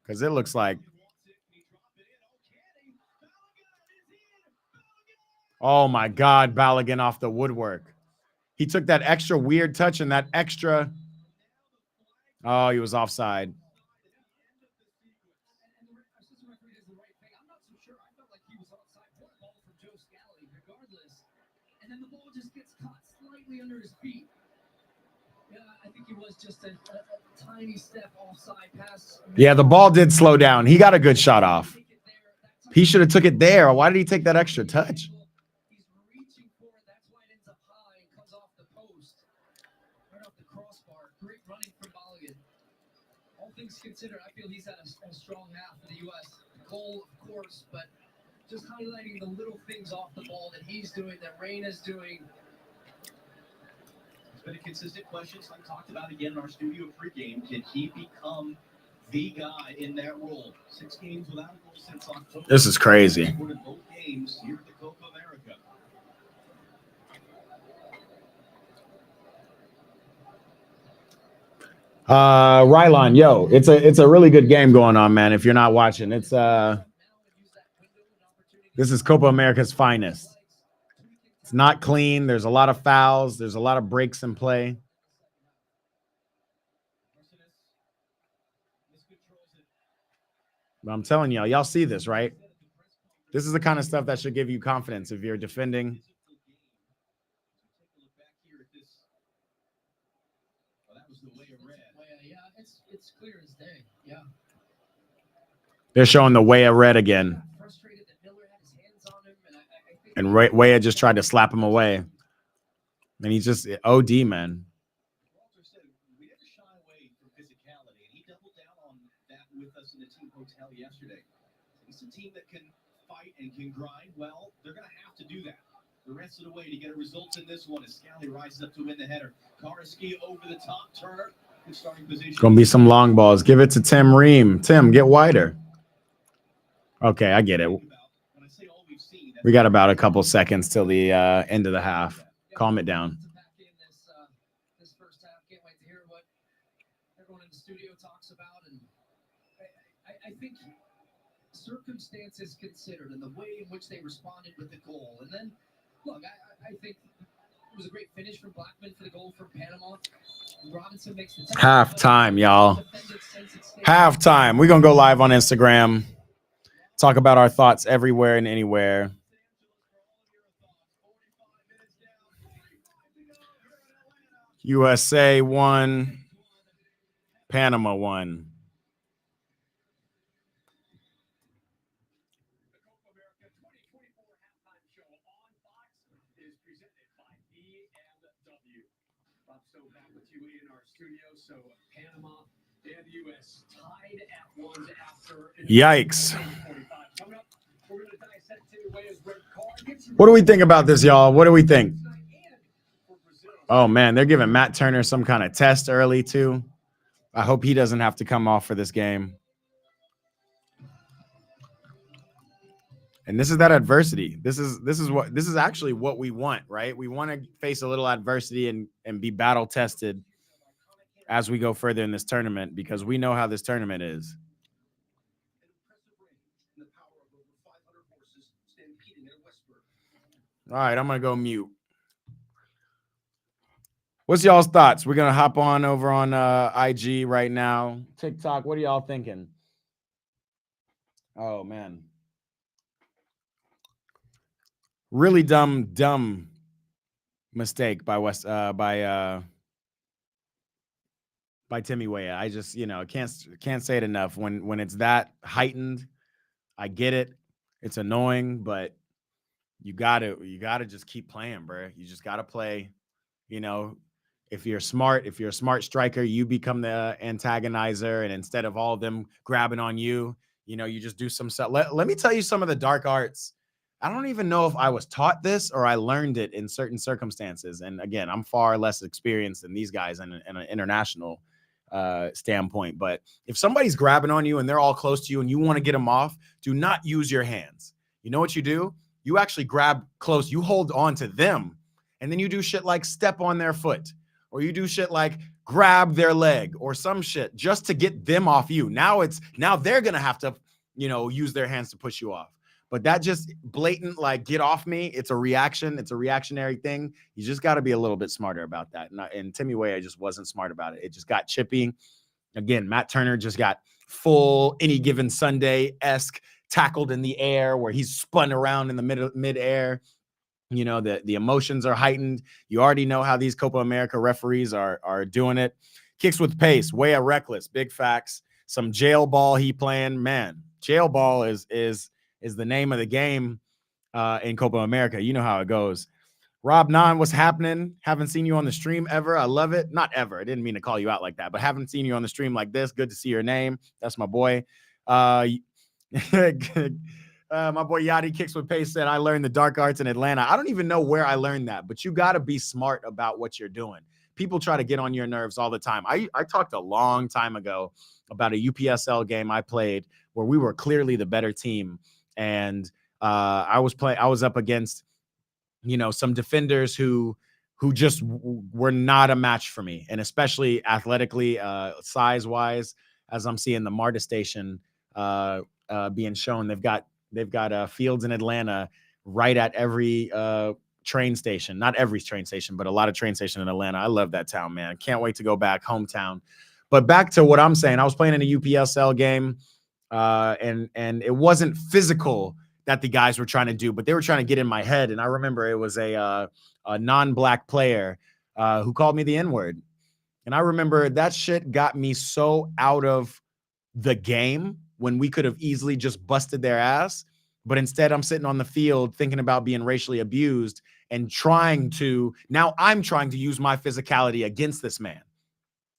Because it looks like. Oh, my God, Balogun off the woodwork. He took that extra weird touch and that extra. Oh, he was offside. sure. I felt like he was outside. What a ball from Joe Scally, regardless. And then the ball just gets caught slightly under his feet. Yeah, I think it was just a tiny step offside pass. Yeah, the ball did slow down. He got a good shot off. He should have took it there. Why did he take that extra touch? He's reaching for it. That's why it ends up high and comes off the post. Right off the crossbar. Great running from Bolivia. All things considered, I feel he's had a strong half for the U.S. Goal, of course, but just highlighting the little things off the ball that he's doing, that Reyna's doing. It's been a consistent question. So I talked about again in our studio pregame. Can he become the guy in that role? 6 games without a goal since October. This is crazy. He scored in both games here at the Copa America. Rylon, yo, it's a really good game going on, man. If you're not watching, this is Copa America's finest. It's not clean. There's a lot of fouls. There's a lot of breaks in play. But I'm telling y'all see this, right? This is the kind of stuff that should give you confidence if you're defending. It's clear as day. Yeah. They're showing the Weah red again. Frustrated that Miller had his hands on him, and I think And Weah just tried to slap him away. And he's just OD, man. Walter said we never shy away from physicality, and he doubled down on that with us in the team hotel yesterday. It's a team that can fight and can grind. Well, they're going to have to do that the rest of the way to get a result in this one as Scally rises up to win the header. Karski over the top, Turner. Good starting position. Gonna be some long balls. Give it to Tim Ream. Tim, get wider. Okay, I get it. We got about a couple seconds till the end of the half. Calm it down. This first half, can't wait to hear what everyone in the studio talks about, and I think circumstances considered and the way in which they responded with the goal, and then look, I think it was a great finish from Blackman for the goal from Panama. Robinson makes the Halftime, y'all. Halftime. We're gonna go live on Instagram. Talk about our thoughts everywhere and anywhere. USA won. Panama won. So Panama and the U.S. tied at 1 after. Yikes. Coming up, we're going to dissect Weah's red card. What do we think about this, y'all? What do we think? Oh, man, they're giving Matt Turner some kind of test early, too. I hope he doesn't have to come off for this game. And this is that adversity. This is actually what we want, right? We want to face a little adversity and be battle tested as we go further in this tournament, because we know how this tournament is. All right, I'm going to go mute. What's y'all's thoughts? We're going to hop on over on IG right now. TikTok, what are y'all thinking? Oh, man. Really dumb mistake by Timmy Weah. I just, can't say it enough. When it's that heightened, I get it. It's annoying, but you gotta just keep playing, bro. You just gotta play. If you're a smart striker, you become the antagonizer, and instead of all of them grabbing on you, you just do some stuff. Let me tell you some of the dark arts. I don't even know if I was taught this or I learned it in certain circumstances. And again, I'm far less experienced than these guys in an international standpoint. But if somebody's grabbing on you and they're all close to you and you want to get them off, do not use your hands. You know what you do? You actually grab close. You hold on to them. And then you do shit like step on their foot, or you do shit like grab their leg or some shit just to get them off you. Now they're going to have to, use their hands to push you off. But that just blatant, like, get off me. It's a reaction. It's a reactionary thing. You just got to be a little bit smarter about that. And Timmy Weah just wasn't smart about it. It just got chippy. Again, Matt Turner just got full Any Given Sunday-esque tackled in the air, where he's spun around in the mid-air. You know, the emotions are heightened. You already know how these Copa America referees are doing it. Kicks with pace, way reckless, big facts. Some jail ball he playing, man. Jail ball is the name of the game in Copa America. You know how it goes. Rob Nan, what's happening? Haven't seen you on the stream ever. I love it. Not ever. I didn't mean to call you out like that, but haven't seen you on the stream like this. Good to see your name. That's my boy. My boy Yachty Kicks with Pace said, I learned the dark arts in Atlanta. I don't even know where I learned that, but you got to be smart about what you're doing. People try to get on your nerves all the time. I talked a long time ago about a UPSL game I played where we were clearly the better team. And I was up against, you know, some defenders who just were not a match for me. And especially athletically, size-wise, as I'm seeing the MARTA station being shown, they've got fields in Atlanta right at every train station. Not every train station, but a lot of train stations in Atlanta. I love that town, man. Can't wait to go back, hometown. But back to what I'm saying, I was playing in a UPSL game, and it wasn't physical that the guys were trying to do, but they were trying to get in my head. And I remember it was a non-black player who called me the N-word. And I remember that shit got me so out of the game when we could have easily just busted their ass. But instead, I'm sitting on the field thinking about being racially abused and now I'm trying to use my physicality against this man,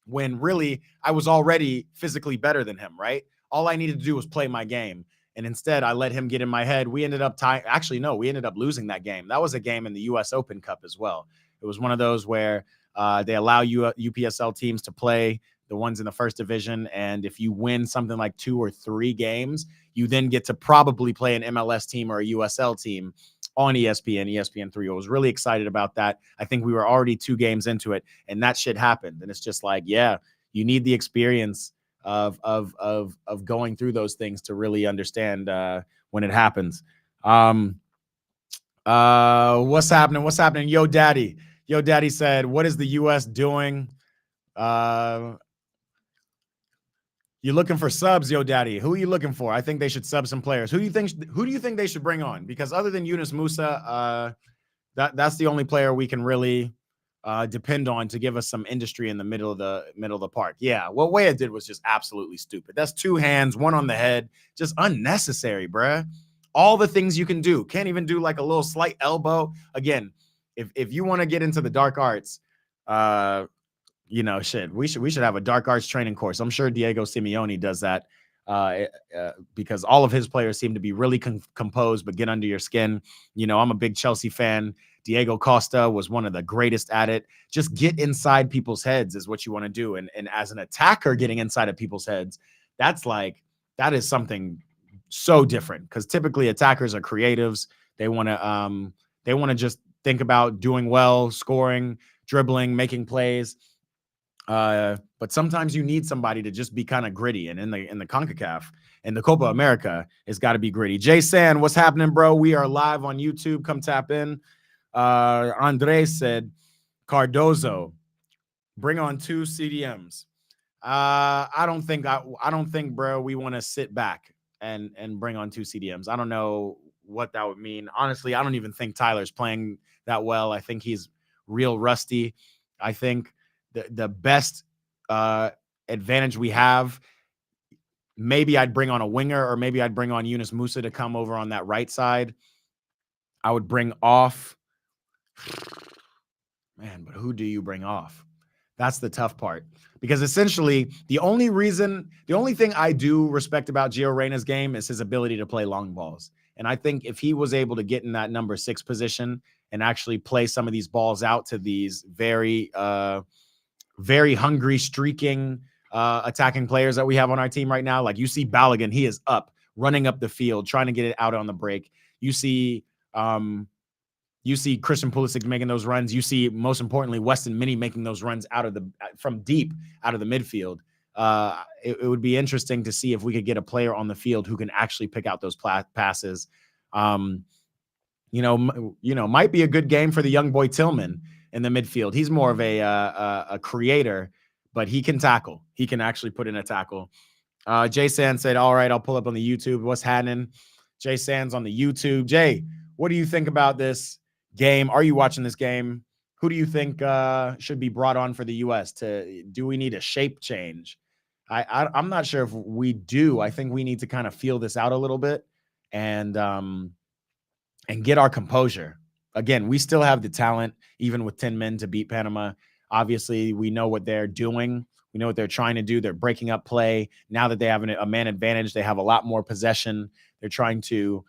when really I was already physically better than him, right? All I needed to do was play my game. And instead, I let him get in my head. We ended up we ended up losing that game. That was a game in the US Open Cup as well. It was one of those where they allow UPSL teams to play the ones in the first division. And if you win something like 2 or 3 games, you then get to probably play an MLS team or a USL team on ESPN3. I was really excited about that. I think we were already 2 games into it, and that shit happened. And it's just like, yeah, you need the experience of going through those things to really understand when it happens. What's happening? Yo Daddy said, what is the US doing? You looking for subs, Yo Daddy? Who are you looking for? I think they should sub some players. Who do you think they should bring on? Because other than Yunus Musa, that's the only player we can really depend on to give us some industry in the middle of the park. Yeah, what Weah did was just absolutely stupid. That's 2 hands, 1 on the head, just unnecessary, bruh. All the things you can do, can't even do like a little slight elbow. Again, if you want to get into the dark arts, you know, shit, we should have a dark arts training course. I'm sure Diego Simeone does that because all of his players seem to be really composed, but get under your skin. You know, I'm a big Chelsea fan. Diego Costa was one of the greatest at it. Just get inside people's heads is what you want to do. And as an attacker, getting inside of people's heads, that is something so different, because typically attackers are creatives. They want to just think about doing well, scoring, dribbling, making plays. But sometimes you need somebody to just be kind of gritty. And in the Concacaf and the Copa America, it's got to be gritty. Jay San, what's happening, bro? We are live on YouTube. Come tap in. Andres said, Cardozo, bring on 2 CDMs. I don't think, bro, we want to sit back and bring on 2 CDMs. I don't know what that would mean. Honestly, I don't even think Tyler's playing that well. I think he's real rusty. I think the best advantage we have, maybe I'd bring on a winger, or maybe I'd bring on Yunus Musa to come over on that right side. I would bring off, man, but who do you bring off? That's the tough part, because essentially the only thing I do respect about Gio Reyna's game is his ability to play long balls. And I think if he was able to get in that number 6 position and actually play some of these balls out to these very hungry, streaking, attacking players that we have on our team right now. Like, you see Balogun, he is up, running up the field, trying to get it out on the break. You see Christian Pulisic making those runs. You see, most importantly, Weston Minnie making those runs from deep out of the midfield. It would be interesting to see if we could get a player on the field who can actually pick out those passes. Might be a good game for the young boy Tillman in the midfield. He's more of a creator, but he can tackle. He can actually put in a tackle. Jay Sands said, all right, I'll pull up on the YouTube. What's happening? Jay Sands on the YouTube. Jay, what do you think about this game? Are you watching this game? Who do you think should be brought on for the U.S.? Do we need a shape change? I'm not sure if we do. I think we need to kind of feel this out a little bit and get our composure. Again, we still have the talent, even with 10 men, to beat Panama. Obviously, we know what they're doing. We know what they're trying to do. They're breaking up play. Now that they have a man advantage, they have a lot more possession. They're trying to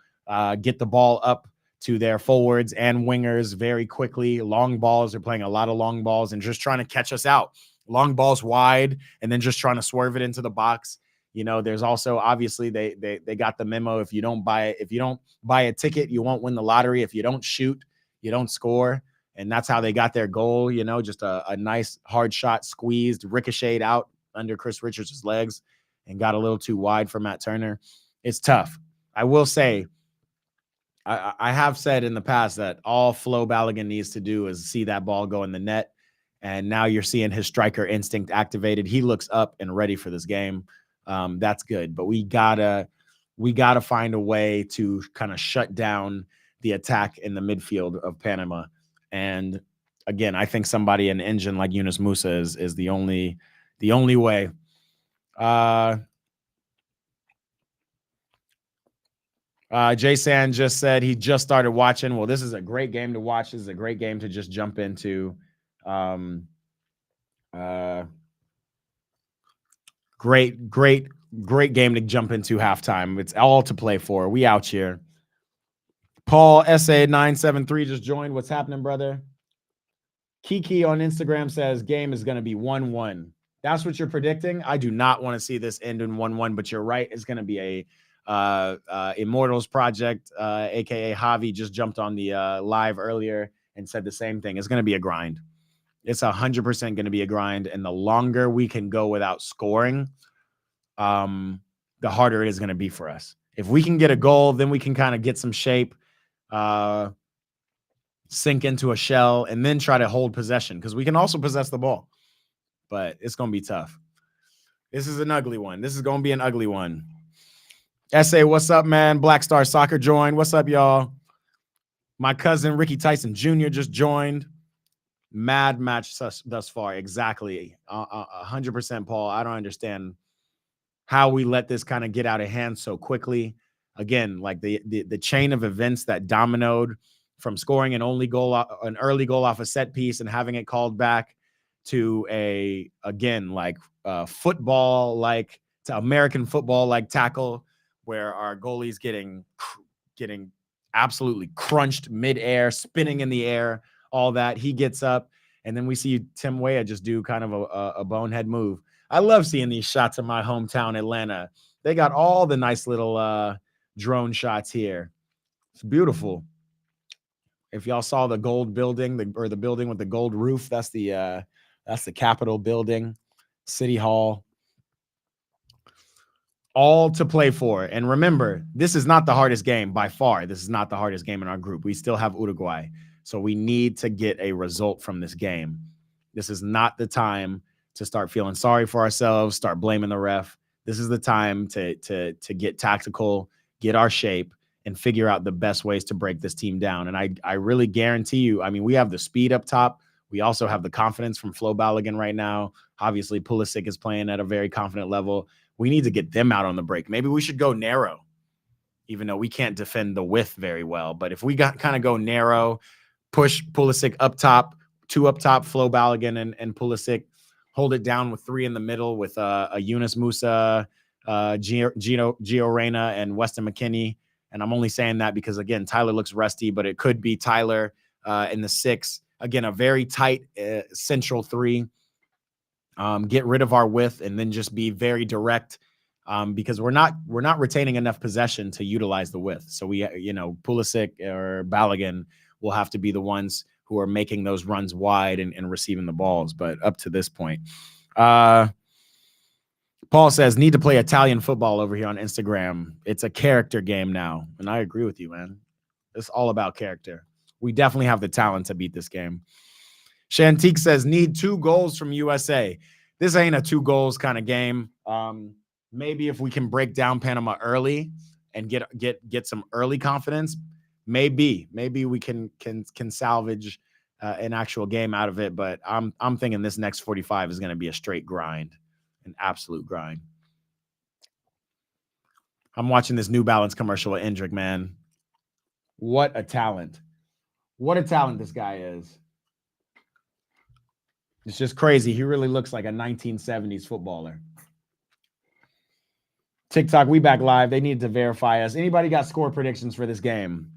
get the ball up to their forwards and wingers very quickly. Long balls. They're playing a lot of long balls and just trying to catch us out. Long balls wide and then just trying to swerve it into the box. You know, there's also obviously they got the memo. If you don't buy a ticket, you won't win the lottery. If you don't shoot, you don't score. And that's how they got their goal, you know, just a nice hard shot squeezed, ricocheted out under Chris Richards' legs and got a little too wide for Matt Turner. It's tough. I will say, I have said in the past that all Flo Balogun needs to do is see that ball go in the net. And now you're seeing his striker instinct activated. He looks up and ready for this game. That's good. But we gotta find a way to kind of shut down the attack in the midfield of Panama. And again, I think somebody, an engine like Yunus Musa is the only way. Jay San just said he just started watching. Well, this is a great game to watch. This is a great game to just jump into. Great game to jump into halftime. It's all to play for. We out here. Paul SA973 just joined. What's happening, brother? Kiki on Instagram says game is going to be 1-1. That's what you're predicting. I do not want to see this end in 1-1, but you're right. It's going to be a Immortals project, aka Javi just jumped on the live earlier and said the same thing. It's going to be a grind. It's 100% going to be a grind. And the longer we can go without scoring, the harder it is going to be for us. If we can get a goal, then we can kind of get some shape, sink into a shell, and then try to hold possession because we can also possess the ball. But it's going to be tough. This is an ugly one. This is going to be an ugly one. SA, what's up, man? Black Star Soccer joined. What's up, y'all? My cousin Ricky Tyson Jr. just joined. Mad match thus far. Exactly. 100%, Paul. I don't understand how we let this kind of get out of hand so quickly. Again, like the chain of events that dominoed from scoring an early goal off a set piece and having it called back to football, like to American football, like tackle where our goalie's getting absolutely crunched midair, spinning in the air, all that. He gets up, and then we see Tim Weah just do kind of a bonehead move. I love seeing these shots of my hometown, Atlanta. They got all the nice little drone shots here. It's beautiful. If y'all saw the gold building, the building with the gold roof, that's the Capitol building, City Hall. All to play for. And remember, this is not the hardest game by far. This is not the hardest game in our group. We still have Uruguay. So we need to get a result from this game. This is not the time to start feeling sorry for ourselves, start blaming the ref. This is the time to get tactical, get our shape, and figure out the best ways to break this team down. And I really guarantee you, I mean, we have the speed up top. We also have the confidence from Flo Balogun right now. Obviously, Pulisic is playing at a very confident level. We need to get them out on the break. Maybe we should go narrow, even though we can't defend the width very well. But if we kind of go narrow, push Pulisic up top, two up top, Flo Balogun and Pulisic, hold it down with three in the middle with a Yunus Musa, Gio Reyna, and Weston McKennie. And I'm only saying that because, again, Tyler looks rusty, but it could be Tyler in the 6. Again, a very tight central 3. Get rid of our width and then just be very direct because we're not retaining enough possession to utilize the width. So Pulisic or Balogun will have to be the ones who are making those runs wide and receiving the balls. But up to this point, Paul says, need to play Italian football over here on Instagram. It's a character game now. And I agree with you, man. It's all about character. We definitely have the talent to beat this game. Shantique says, need 2 goals from USA. This ain't a 2 goals kind of game. maybe if we can break down Panama early and get some early confidence, maybe we can salvage an actual game out of it. But I'm thinking this next 45 is going to be a straight grind, an absolute grind. I'm watching this New Balance commercial with Endrick, man. What a talent. What a talent this guy is. It's just crazy. He really looks like a 1970s footballer. TikTok, we back live. They need to verify us. Anybody got score predictions for this game?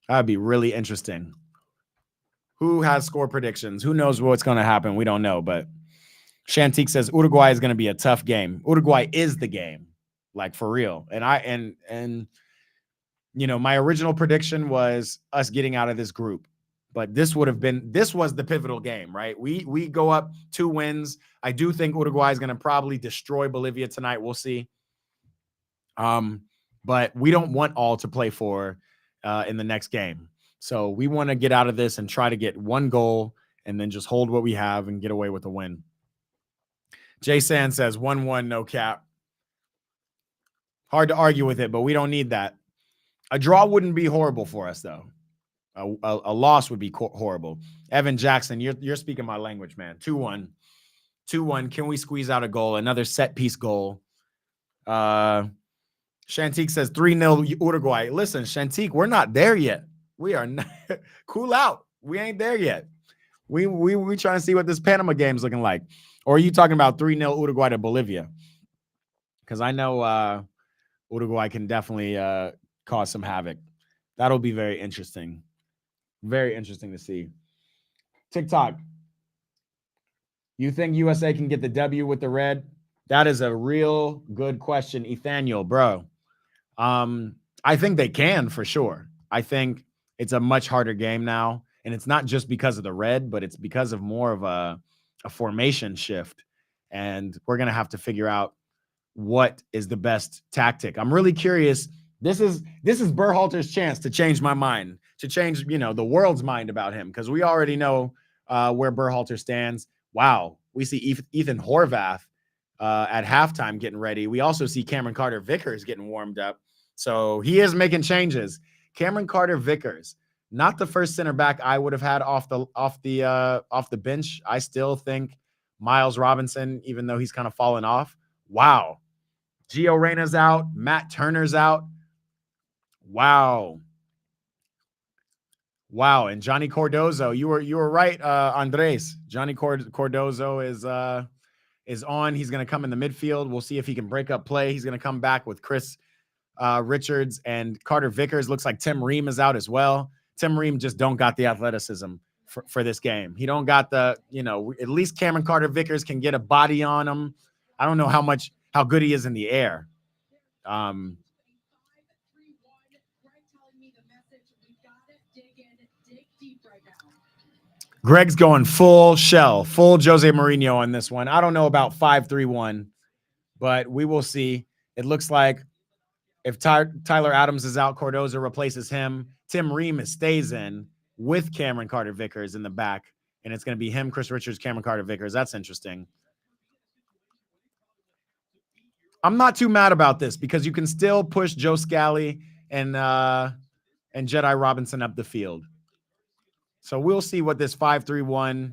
That'd be really interesting. Who has score predictions? Who knows what's going to happen? We don't know, but Shantique says Uruguay is going to be a tough game. Uruguay is the game, like for real. And you know, my original prediction was us getting out of this group, but this was the pivotal game, right? We go up 2 wins. I do think Uruguay is going to probably destroy Bolivia tonight. We'll see. But we don't want all to play for in the next game. So we want to get out of this and try to get 1 goal and then just hold what we have and get away with a win. Jay Sand says 1-1, no cap. Hard to argue with it, but we don't need that. A draw wouldn't be horrible for us, though. A loss would be horrible. Evan Jackson, you're speaking my language, man. 2-1. 2-1. Can we squeeze out a goal? Another set piece goal. Shantique says 3-0 Uruguay. Listen, Shantique, we're not there yet. We are not. Cool out. We ain't there yet. We trying to see what this Panama game's looking like. Or are you talking about 3-0 Uruguay to Bolivia? Because I know Uruguay can definitely cause some havoc. That'll be very interesting. Very interesting to see. TikTok. You think USA can get the W with the red? That is a real good question, Ethaniel, bro. I think they can for sure. I think it's a much harder game now, and it's not just because of the red, but it's because of more of a formation shift, and we're gonna have to figure out what is the best tactic. I'm really curious. This is Berhalter's chance to change my mind, to change, you know, the world's mind about him, because we already know where Berhalter stands. Wow, we see Ethan Horvath at halftime getting ready. We also see Cameron Carter-Vickers getting warmed up. So he is making changes. Cameron Carter-Vickers, not the first center back I would have had off the bench. I still think Miles Robinson, even though he's kind of fallen off. Wow. Gio Reyna's out. Matt Turner's out. Wow. Wow. And Johnny Cardozo, you were right, Andres. Johnny Cardozo is on. He's going to come in the midfield. We'll see if he can break up play. He's going to come back with Chris Richards and Carter-Vickers. Looks like Tim Ream is out as well. Tim Ream just don't got the athleticism for this game. He don't got the, you know, at least Cameron Carter-Vickers can get a body on him. I don't know how good he is in the air. Greg's going full shell, full Jose Mourinho on this one. I don't know about 5-3-1, but we will see. It looks like if Tyler Adams is out, Cardozo replaces him. Tim Ream stays in with Cameron Carter-Vickers in the back, and it's going to be him, Chris Richards, Cameron Carter-Vickers. That's interesting. I'm not too mad about this because you can still push Joe Scally and Jedi Robinson up the field. So we'll see what this 5-3-1,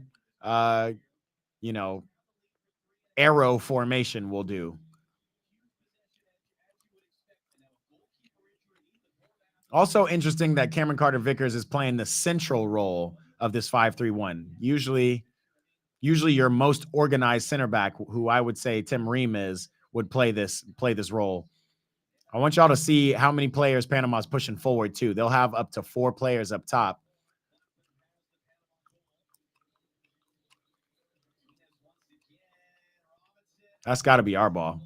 arrow formation will do. Also interesting that Cameron Carter-Vickers is playing the central role of this 5-3-1. Usually your most organized center back, who I would say Tim Ream is, would play this role. I want y'all to see how many players Panama's pushing forward too. They'll have up to 4 players up top. That's got to be our ball.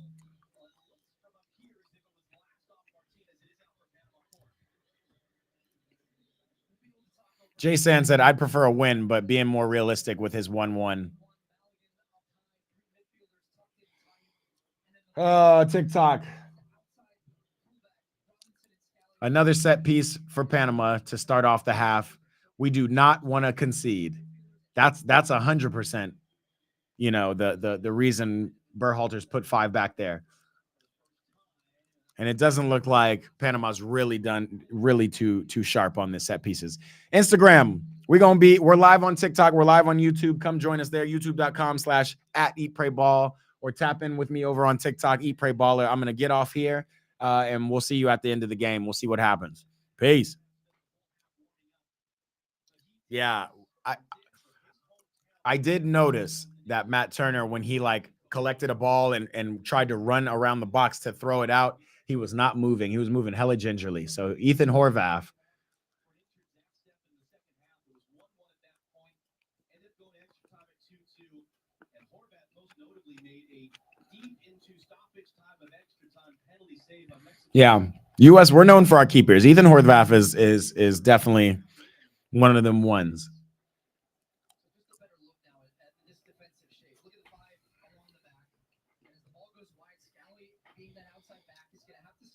Jay Sand said, I'd prefer a win, but being more realistic with his 1-1. TikTok. Another set piece for Panama to start off the half. We do not want to concede. That's 100%, the reason Berhalter's put 5 back there. And it doesn't look like Panama's really too sharp on the set pieces. Instagram, we're live on TikTok. We're live on YouTube. Come join us there, youtube.com/@eatprayball, or tap in with me over on TikTok, Eat Pray Baller. I'm going to get off here, and we'll see you at the end of the game. We'll see what happens. Peace. Yeah, I did notice that Matt Turner, when he collected a ball and tried to run around the box to throw it out, he was not moving. He was moving hella gingerly. So Ethan Horvath. Yeah, U.S. We're known for our keepers. Ethan Horvath is definitely one of them ones.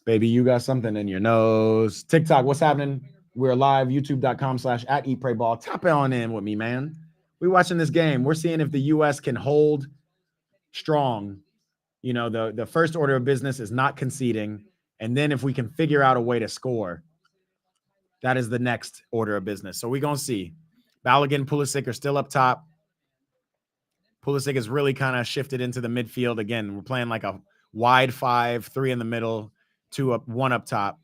Baby, you got something in your nose. TikTok, what's happening? We're live, youtube.com/@eatprayball. Tap on in with me, man. We're watching this game. We're seeing if the U.S. can hold strong. You know, the first order of business is not conceding. And then if we can figure out a way to score, that is the next order of business. So we're going to see. Balogun, Pulisic are still up top. Pulisic has really kind of shifted into the midfield. Again, we're playing like a wide 5, 3 in the middle, 2 up, 1 up top.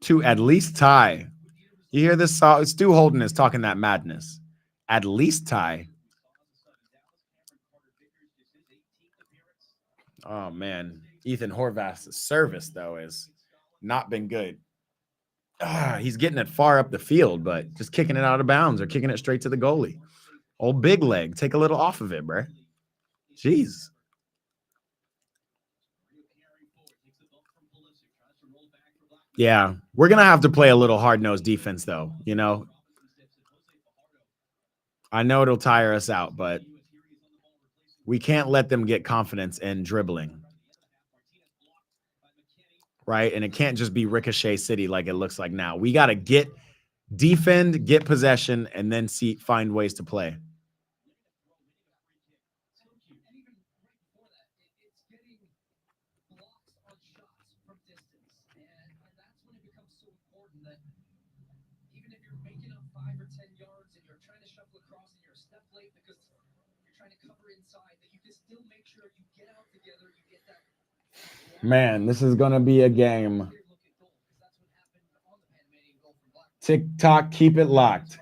To at least tie. You hear this? Stu Holden is talking that madness. At least tie. Oh, man. Ethan Horvath's service, though, has not been good. He's getting it far up the field, but just kicking it out of bounds or kicking it straight to the goalie. Old big leg. Take a little off of it, bro. Jeez. Yeah, we're going to have to play a little hard-nosed defense, though. You know, I know it'll tire us out, but we can't let them get confidence in dribbling. Right? And it can't just be Ricochet City like it looks like now. We got to defend, get possession, and then find ways to play. Man, this is going to be a game. TikTok, keep it locked.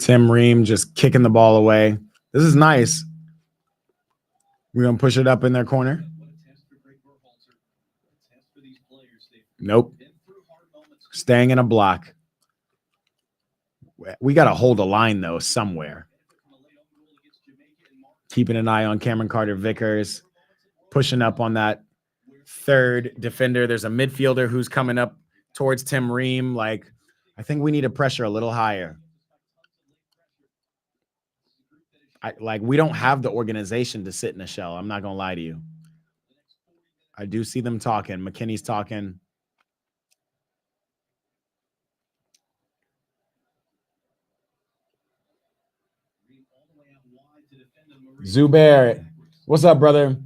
Tim Ream just kicking the ball away. This is nice. We're going to push it up in their corner. Nope. Staying in a block. We got to hold a line, though, somewhere. Keeping an eye on Cameron Carter-Vickers. Pushing up on that third defender. There's a midfielder who's coming up towards Tim Ream. I think we need to pressure a little higher. We don't have the organization to sit in a shell. I'm not going to lie to you. I do see them talking. McKinney's talking. Zubair, what's up, brother?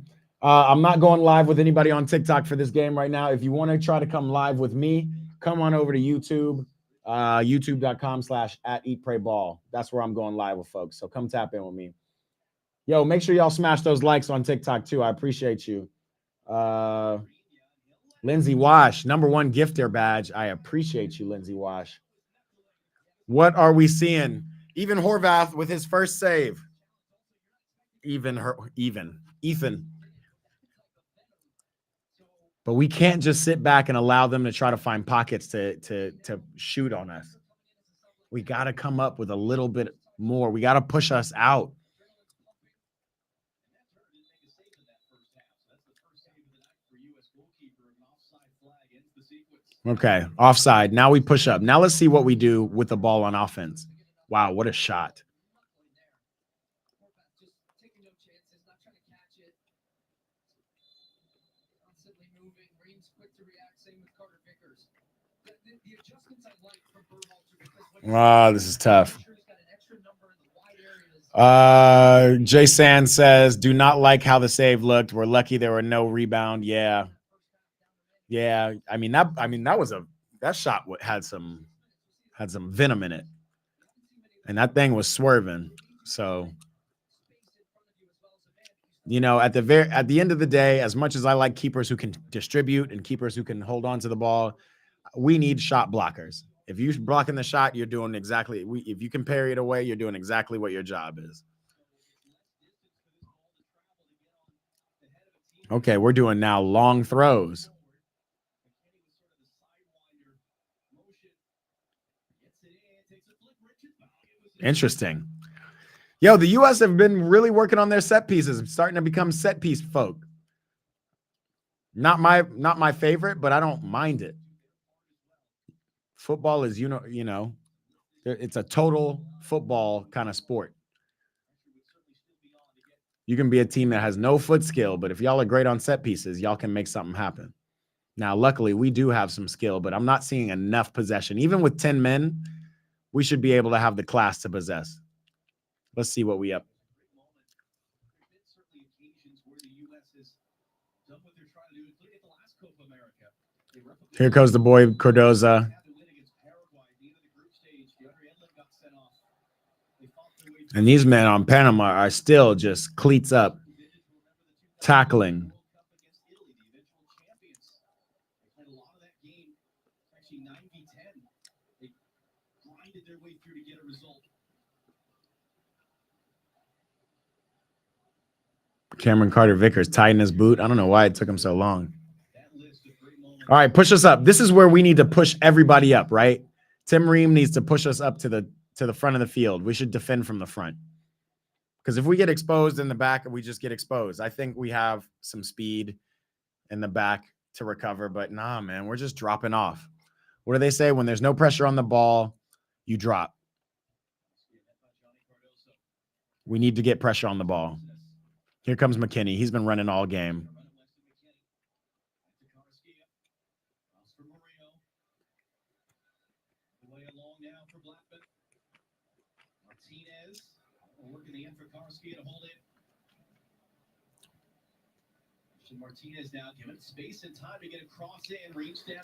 I'm not going live with anybody on TikTok for this game right now. If you want to try to come live with me, come on over to YouTube, youtube.com/@eatprayball. That's where I'm going live with folks. So come tap in with me. Yo, make sure y'all smash those likes on TikTok too. I appreciate you. Lindsay Wash, #1 gifter badge. I appreciate you, Lindsay Wash. What are we seeing? Even Horvath with his first save. Ethan. But we can't just sit back and allow them to try to find pockets to shoot on us. We got to come up with a little bit more. We got to push us out. Okay, offside. Now we push up. Now let's see what we do with the ball on offense. Wow, what a shot. constantly moving. Ream's quick to react. Same with Carter Vickers. The adjustments I like from Berhalter because This is tough. he's got an extra number in the wide areas. Jay Sand says, do not like how the save looked. We're lucky there were no rebound. Yeah. Yeah. That shot had some venom in it. And that thing was swerving. So, at the end of the day, as much as I like keepers who can distribute and keepers who can hold on to the ball, we need shot blockers. If you're blocking the shot, you're doing if you can parry it away, you're doing exactly what your job is. Okay, we're doing now long throws. Interesting. Yo, the U.S. have been really working on their set pieces, starting to become set piece folk. Not my favorite, but I don't mind it. Football is, it's a total football kind of sport. You can be a team that has no foot skill, but if y'all are great on set pieces, y'all can make something happen. Now, luckily, we do have some skill, but I'm not seeing enough possession. Even with 10 men, we should be able to have the class to possess. Let's see what we up. Here goes the boy Cardoza. And these men on Panama are still just cleats up, tackling. Cameron Carter-Vickers tightened his boot. I don't know why it took him so long. All right, push us up. This is where we need to push everybody up, right? Tim Ream needs to push us up to the front of the field. We should defend from the front. Because if we get exposed in the back, we just get exposed. I think we have some speed in the back to recover, but nah, man, we're just dropping off. What do they say? When there's no pressure on the ball, you drop. We need to get pressure on the ball. Here comes McKinney. He's been running all game.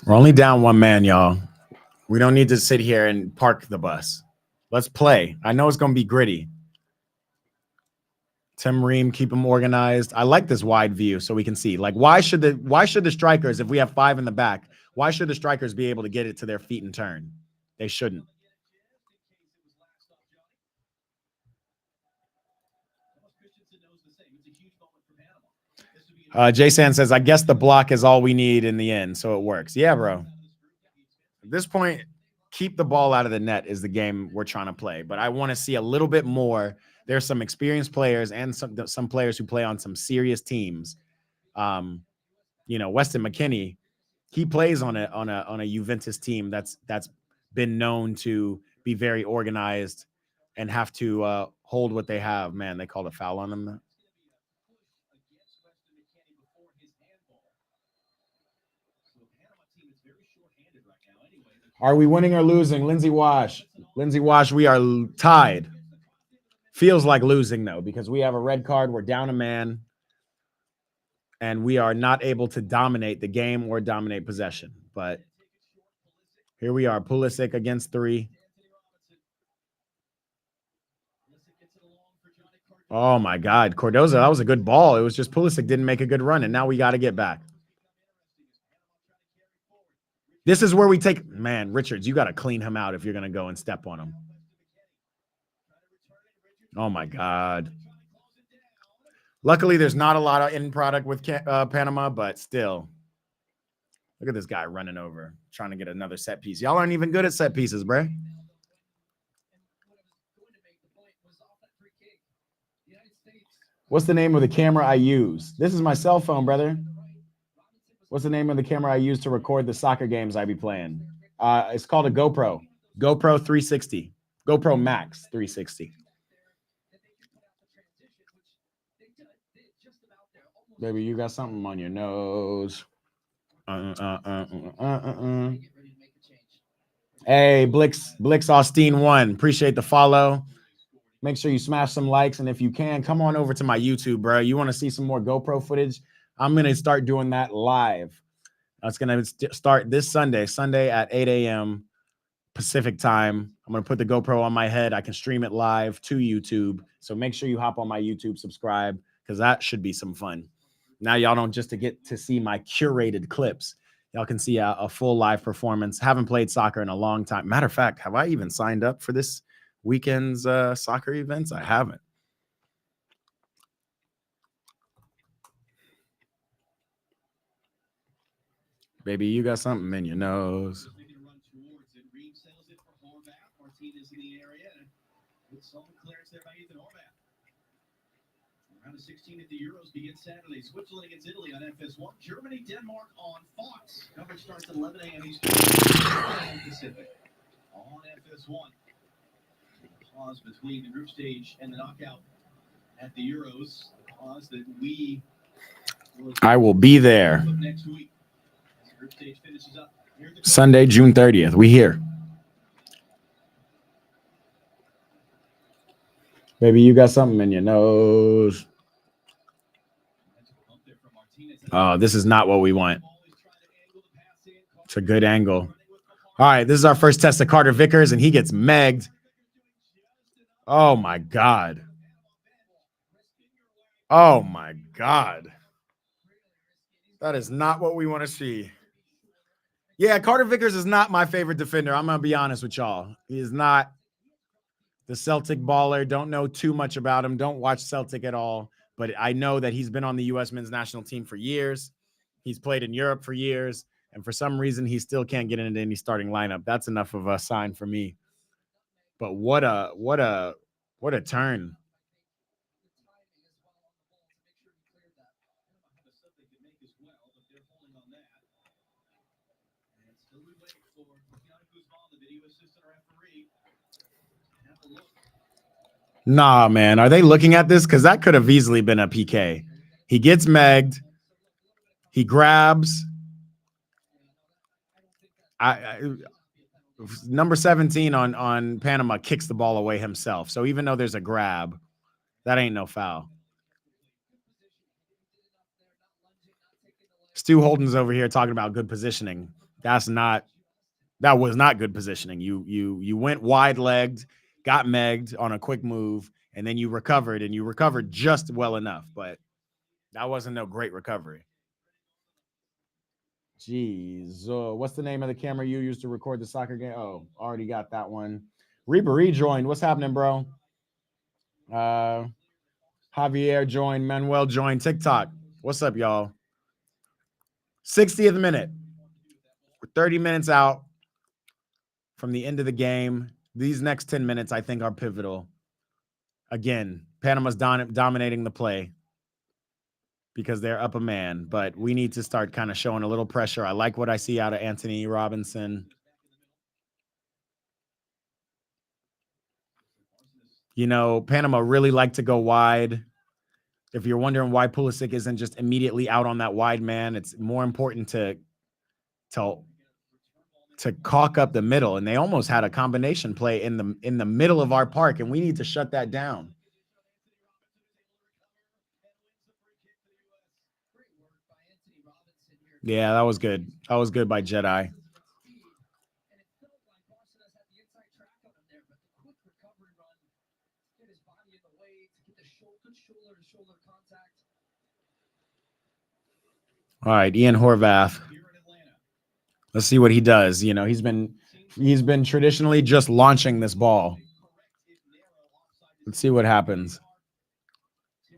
We're only down one man, y'all. We don't need to sit here and park the bus. Let's play. I know it's going to be gritty. Tim Ream, keep them organized. I like this wide view so we can see. Like, why should the strikers, if we have 5 in the back, why should the strikers be able to get it to their feet and turn? They shouldn't. Jason says, I guess the block is all we need in the end, so it works. Yeah, bro. At this point, keep the ball out of the net is the game we're trying to play. But I want to see a little bit more. There's some experienced players and some players who play on some serious teams. Weston McKinney, he plays on a Juventus team that's been known to be very organized and have to hold what they have. Man, they called a foul on him. Are we winning or losing? Lindsay Wash, we are tied. Feels like losing, though, because we have a red card. We're down a man. And we are not able to dominate the game or dominate possession. But here we are. Pulisic against 3. Oh, my God. Cardoza, that was a good ball. It was just Pulisic didn't make a good run, and now we got to get back. This is where we take... Man, Richards, you got to clean him out if you're going to go and step on him. Oh, my God. Luckily, there's not a lot of end product with Panama, but still. Look at this guy running over, trying to get another set piece. Y'all aren't even good at set pieces, bruh. What's the name of the camera I use? This is my cell phone, brother. What's the name of the camera I use to record the soccer games I be playing? It's called a GoPro. GoPro 360. GoPro Max 360. Baby, you got something on your nose. Hey, Blix Austin 1. Appreciate the follow. Make sure you smash some likes. And if you can, come on over to my YouTube, bro. You want to see some more GoPro footage? I'm going to start doing that live. It's going to start this Sunday at 8 a.m. Pacific time. I'm going to put the GoPro on my head. I can stream it live to YouTube. So make sure you hop on my YouTube, subscribe, because that should be some fun. Now y'all don't just to get to see my curated clips. Y'all can see a full live performance. Haven't played soccer in a long time. Matter of fact, have I even signed up for this weekend's soccer events? I haven't. Baby, you got something in your nose. Round of 16 at the Euros begins Saturday. Switzerland against Italy on FS1. Germany, Denmark on Fox. Coverage starts at 11 a.m. Eastern Pacific on FS1. Pause between the group stage and the knockout at the Euros. Pause that we I will be there. Next week. As the group stage finishes up. Sunday, June 30th. We here. Baby, you got something in your nose. Oh, this is not what we want. It's a good angle. All right, this is our first test of Carter Vickers, and he gets megged. Oh, my God. Oh, my God. That is not what we want to see. Yeah, Carter Vickers is not my favorite defender. I'm going to be honest with y'all. He is not the Celtic baller. Don't know too much about him. Don't watch Celtic at all. But I know that he's been on the U.S. men's national team for years. He's played in Europe for years. And for some reason, he still can't get into any starting lineup. That's enough of a sign for me. But what a turn. Nah, man. Are they looking at this? Because that could have easily been a PK. He gets megged. He grabs. Number 17 on Panama kicks the ball away himself. So even though there's a grab, that ain't no foul. Stu Holden's over here talking about good positioning. That was not good positioning. You went wide-legged, got megged on a quick move, and then you recovered, and you recovered just well enough, but that wasn't no great recovery. Jeez. What's the name of the camera you used to record the soccer game? Oh, already got that one. Reba rejoined. What's happening, bro? Javier joined. Manuel joined. TikTok. What's up, y'all? 60th minute. We're 30 minutes out from the end of the game. These next 10 minutes, I think, are pivotal. Again, Panama's dominating the play because they're up a man, but we need to start kind of showing a little pressure. I like what I see out of Anthony Robinson. You know, Panama really like to go wide. If you're wondering why Pulisic isn't just immediately out on that wide man, it's more important to caulk up the middle. And they almost had a combination play in the middle of our park, and we need to shut that down. Yeah, that was good. That was good by Jedi. All right, Ian Horvath. Let's see what he does. You know, he's been traditionally just launching this ball. Let's see what happens.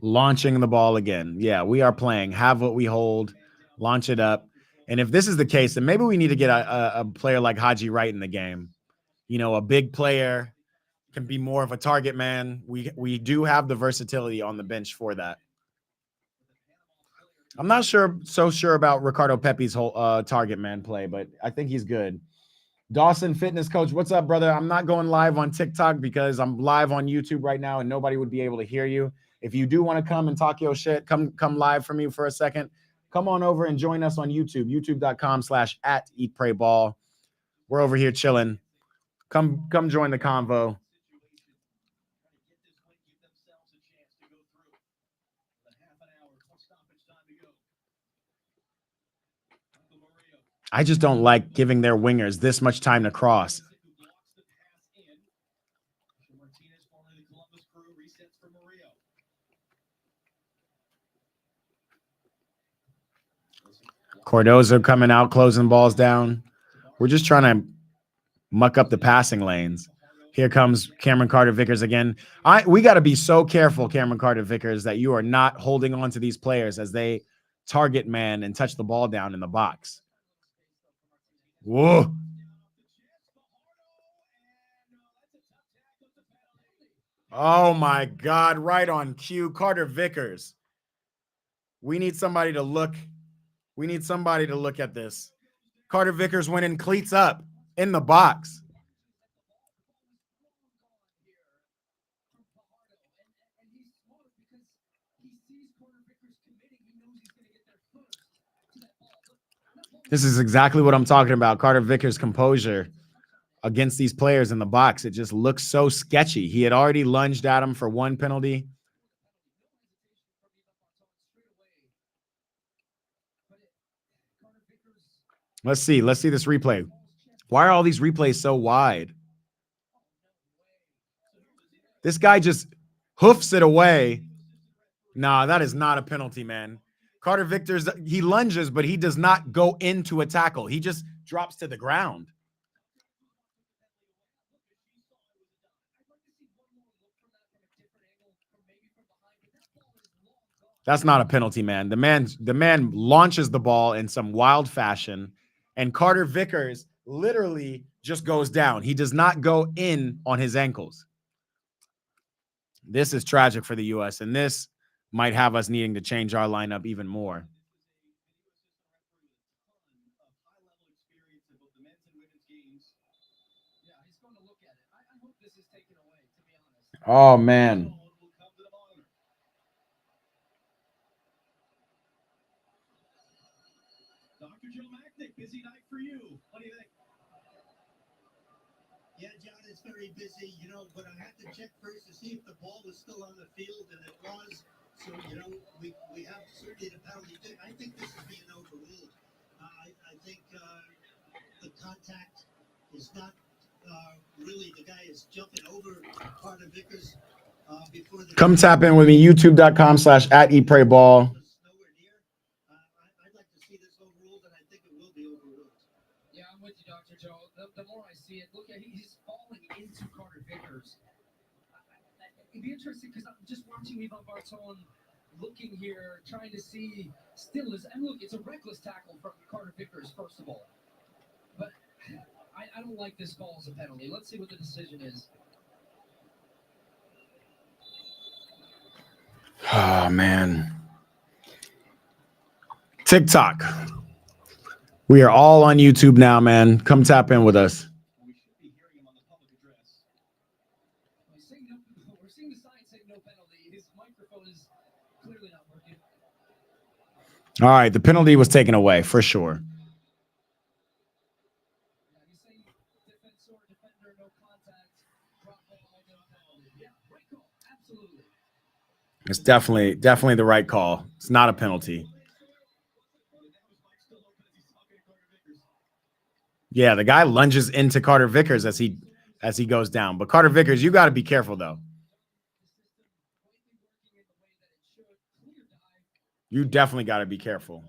Launching the ball again. Yeah, we are playing. Have what we hold. Launch it up. And if this is the case, then maybe we need to get a player like Haji Wright in the game. You know, a big player can be more of a target man. We do have the versatility on the bench for that. I'm not so sure about Ricardo Pepe's whole target man play, but I think he's good. Dawson Fitness Coach, what's up, brother? I'm not going live on TikTok because I'm live on YouTube right now and nobody would be able to hear you. If you do want to come and talk your shit, come live for me for a second. come on over and join us on YouTube, youtube.com/@eatprayball. We're over here chilling. Come join the convo. I just don't like giving their wingers this much time to cross. Cordoza coming out, closing balls down. We're just trying to muck up the passing lanes. Here comes Cameron Carter-Vickers again. We got to be so careful, Cameron Carter-Vickers, that you are not holding on to these players as they target man and touch the ball down in the box. Whoa. Oh, my God. Right on cue. Carter-Vickers. We need somebody to look. We need somebody to look at this. Carter-Vickers went in cleats up in the box. This is exactly what I'm talking about. Carter-Vickers' composure against these players in the box. It just looks so sketchy. He had already lunged at him for one penalty. Let's see this replay. Why are all these replays so wide? This guy just hoofs it away. Nah, that is not a penalty, man. Carter-Vickers, he lunges, but he does not go into a tackle. He just drops to the ground. That's not a penalty, man. The man launches the ball in some wild fashion, and Carter-Vickers literally just goes down. He does not go in on his ankles. This is tragic for the U.S., and this might have us needing to change our lineup even more. Oh, man. Busy night for you. What do you think? Yeah, John, it's very busy, but I had to check first to see if the ball was still on the field, and it was. So, we have certainly the penalty. I think this is being overruled. I think the contact is not really, the guy is jumping over Carter-Vickers before the... Come tap in with me, youtube.com/@eatprayball. I'd like to see this overruled, and I think it will be overruled. Yeah, I'm with you, Dr. Joe. The more I see it, look at he's falling into Carter-Vickers. It'd be interesting because I'm just watching Ivan Barton looking here, trying to see still is, and look, it's a reckless tackle from Carter-Vickers, first of all. But I don't like this call as a penalty. Let's see what the decision is. Oh, man. TikTok. We are all on YouTube now, man. Come tap in with us. We should be hearing him on the public address. We're seeing the sign saying no penalty. His microphone is clearly not working. All right, the penalty was taken away for sure. Yeah, he's saying defender, no contact, drop ball, no penalty. Yeah, right call, absolutely. It's definitely the right call. It's not a penalty. Yeah, the guy lunges into Carter-Vickers as he goes down. But Carter-Vickers, you got to be careful, though. You definitely got to be careful.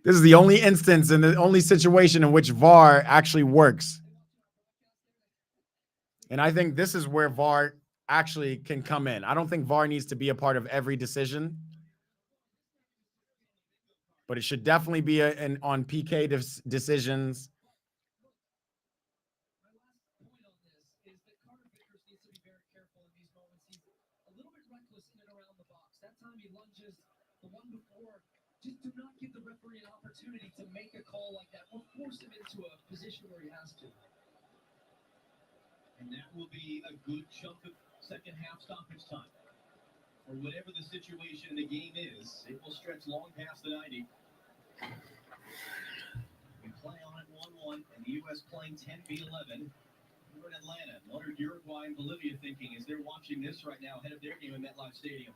This is the only instance and the only situation in which VAR actually works. And I think this is where VAR actually can come in. I don't think VAR needs to be a part of every decision. But it should definitely be on PK decisions. My last point on this is that Carter-Vickers needs to be very careful in these moments. He's a little bit reckless in and around the box. That time he lunges, the one before, just do not give the referee an opportunity to make a call like that or force him into a position where he has to. And that will be a good chunk of second half stoppage time. or whatever the situation in the game is, it will stretch long past the 90. We play on at 1-1, and the U.S. playing 10v11. We're in Atlanta. What are Uruguay and Bolivia thinking as they're watching this right now ahead of their game in MetLife Stadium?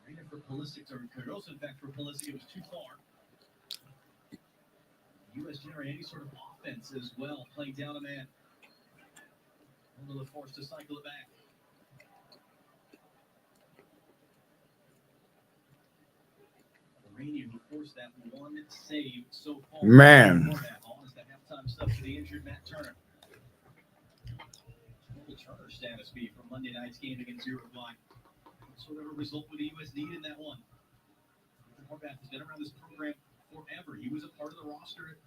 Arena for Pulisic, or Cardoso, in fact, for Pulisic, it was too far. The U.S. generate any sort of offense as well, playing down a man. They're forced to cycle it back. Mourinho, who forced that one save so far. Man. Almost the halftime stuff for the injured Matt Turner. What will Turner's status be from Monday night's game against Uruguay? What sort of a result would the U.S. need in that one? Horvath has been around this program forever. He was a part of the roster at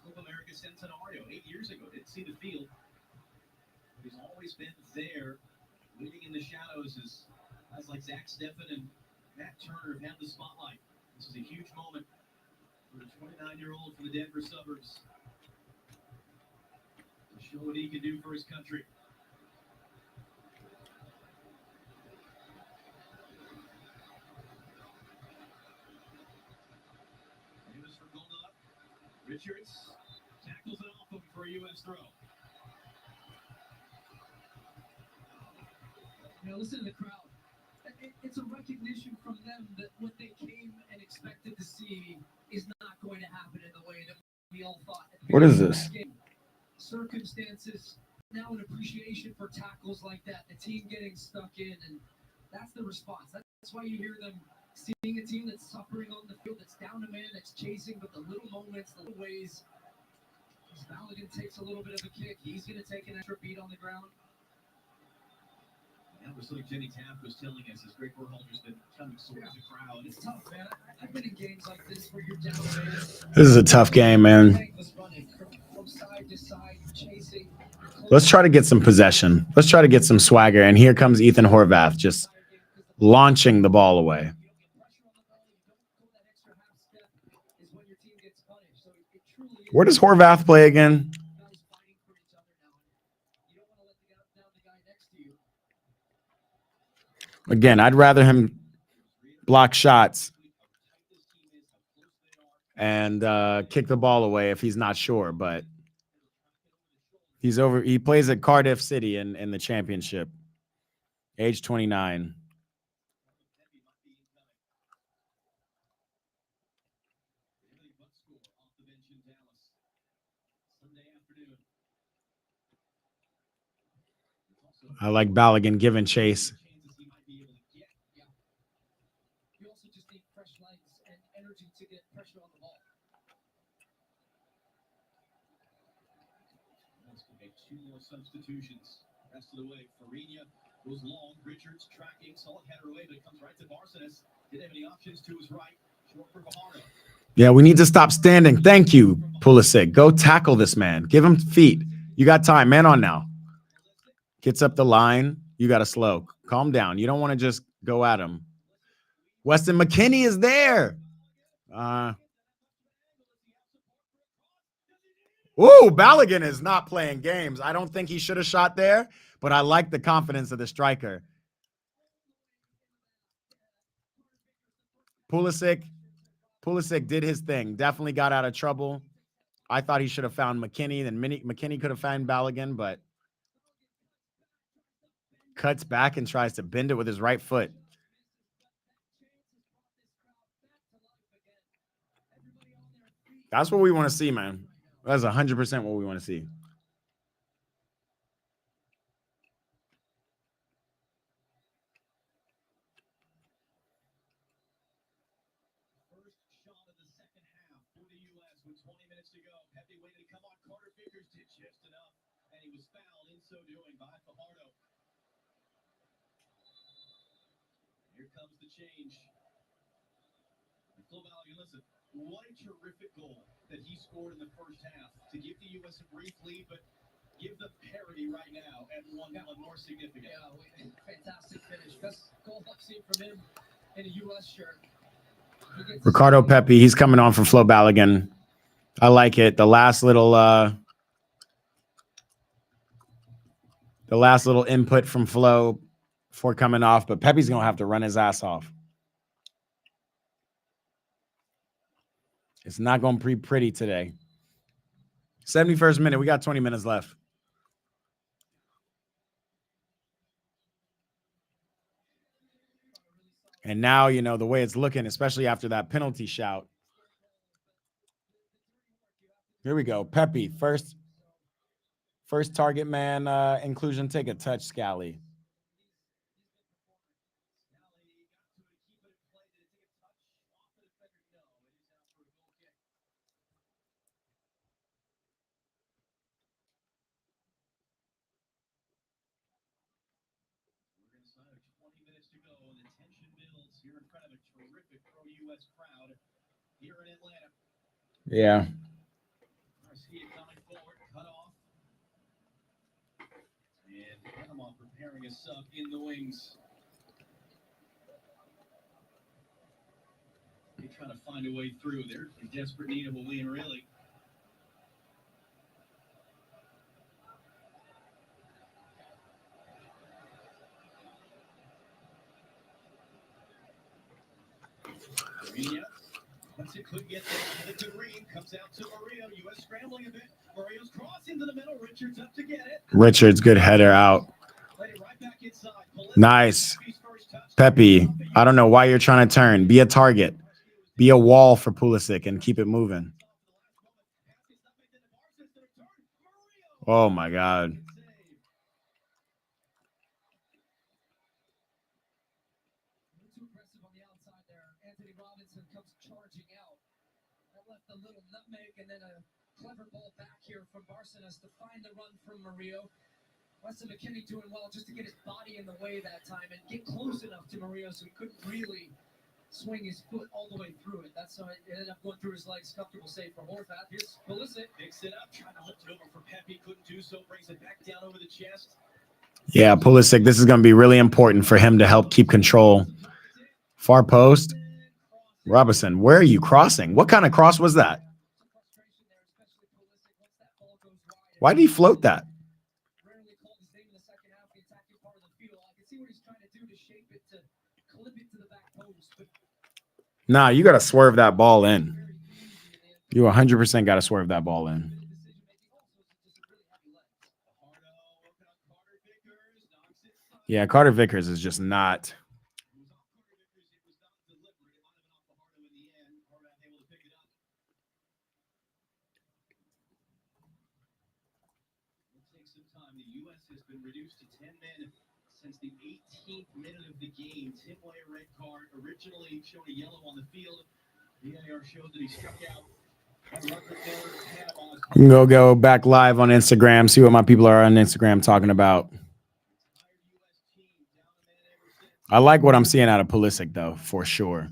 Copa America Centenario 8 years ago. Didn't see the field. He's always been there, waiting in the shadows as guys like Zach Steffen and Matt Turner have had the spotlight. This is a huge moment for the 29-year-old from the Denver suburbs to show what he can do for his country. Davis for Golda. Richards tackles it off him for a U.S. throw. Listen to the crowd. It's a recognition from them that what they came and expected to see is not going to happen in the way that we all thought. What is this? Circumstances, now an appreciation for tackles like that, the team getting stuck in, and that's the response. That's why you hear them seeing a team that's suffering on the field, that's down a man, that's chasing, but the little moments, the little ways. As Balogun takes a little bit of a kick, he's going to take an extra beat on the ground. That was something Jenny Taft was telling us as Greg Berhalter's been coming towards the crowd. It's tough, man. I've been in games like this where you're down a man. This is a tough game, man. From side to side, chasing. Let's try to get some possession. Let's try to get some swagger. And here comes Ethan Horvath just launching the ball away. Where does Horvath play again? Again, I'd rather him block shots and kick the ball away if he's not sure, but he's over. He plays at Cardiff City in the championship, age 29. I like Balogun giving chase. To get pressure on the ball. Let's make 2 more substitutions. Rest of the way, Farina goes long. Richards tracking, solid header away, but it comes right to Barcenas. Didn't have any options to his right. Short for Fajardo. Yeah, we need to stop standing. Thank you, Pulisic. Go tackle this man. Give him feet. You got time. Man on now. Gets up the line. You got to slow. Calm down. You don't want to just go at him. Weston McKennie is there. Balogun is not playing games. I don't think he should have shot there, but I like the confidence of the striker. Pulisic did his thing. Definitely got out of trouble. I thought he should have found McKennie. Then McKennie could have found Balogun, but cuts back and tries to bend it with his right foot. That's what we want to see, man. That's 100% what we want to see. First shot of the second half for the U.S. with 20 minutes to go. Pepe waited to come on. Carter Vickers did just enough, and he was fouled in so doing by Fajardo. Here comes the change. Flo Balogun, listen, what a terrific goal that he scored in the first half to give the U.S. a brief lead, but give them parity right now at 1-1 more significant. Yeah, fantastic finish. Best goal I've seen from him in a U.S. shirt. Ricardo Pepi, he's coming on for Flo Balogun. I like it. The last little input from Flo before coming off, but Pepe's going to have to run his ass off. It's not going to be pretty today. 71st minute. We got 20 minutes left. And now, you know, the way it's looking, especially after that penalty shout. Here we go. Pepe, first target man inclusion. Take a touch, Scally. Yeah. And Panama preparing a sub in the wings. They're trying to find a way through. They're in desperate need of a win, really. Once it could get there, the green comes out to Mario. U.S. scrambling a bit. Mario's cross into the middle. Richards up to get it. Richards, good header out. Right back inside. Nice. Pepe, I don't know why you're trying to turn. Be a target. Be a wall for Pulisic and keep it moving. Oh, my God. A little nutmeg and then a clever ball back here from Barcenas to find the run from Mario. Weston McKennie doing well just to get his body in the way that time and get close enough to Mario so he couldn't really swing his foot all the way through it. That's how it ended up going through his legs. Comfortable save for Horvath. Here's Pulisic. Picks it up, trying to lift it over for Pepe. Couldn't do so. Brings it back down over the chest. Yeah, Pulisic, this is going to be really important for him to help keep control. Far post. Robinson, where are you crossing? What kind of cross was that? Why did he float that? Nah, you got to swerve that ball in. You 100% got to swerve that ball in. Yeah, Carter Vickers is just not. Reduced to 10 men since the 18th minute of the game. Tim White, red card, originally showed a yellow on the field. VAR showed that he struck out. You can go back live on Instagram, see what my people are on Instagram talking about. I like what I'm seeing out of Pulisic, though, for sure.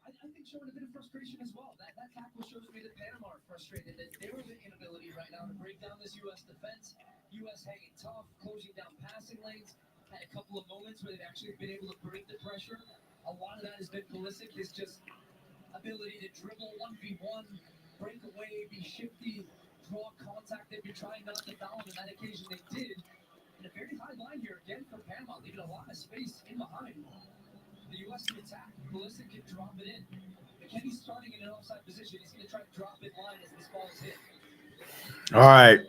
I think showing a bit of frustration as well. That tackle shows me that Panama are frustrated, that there was an inability right now to break down this U.S. defense. U.S. hanging tough, closing down passing lanes. Had a couple of moments where they've actually been able to break the pressure. A lot of that has been Pulisic, his just ability to dribble 1v1, break away, be shifty, draw contact. They've been trying not to foul, and on that occasion they did. And a very high line here again for Panama, leaving a lot of space in behind. The U.S. can attack. Pulisic can drop it in. McKennie's starting in an offside position. He's going to try to drop it line as this ball is hit. All right.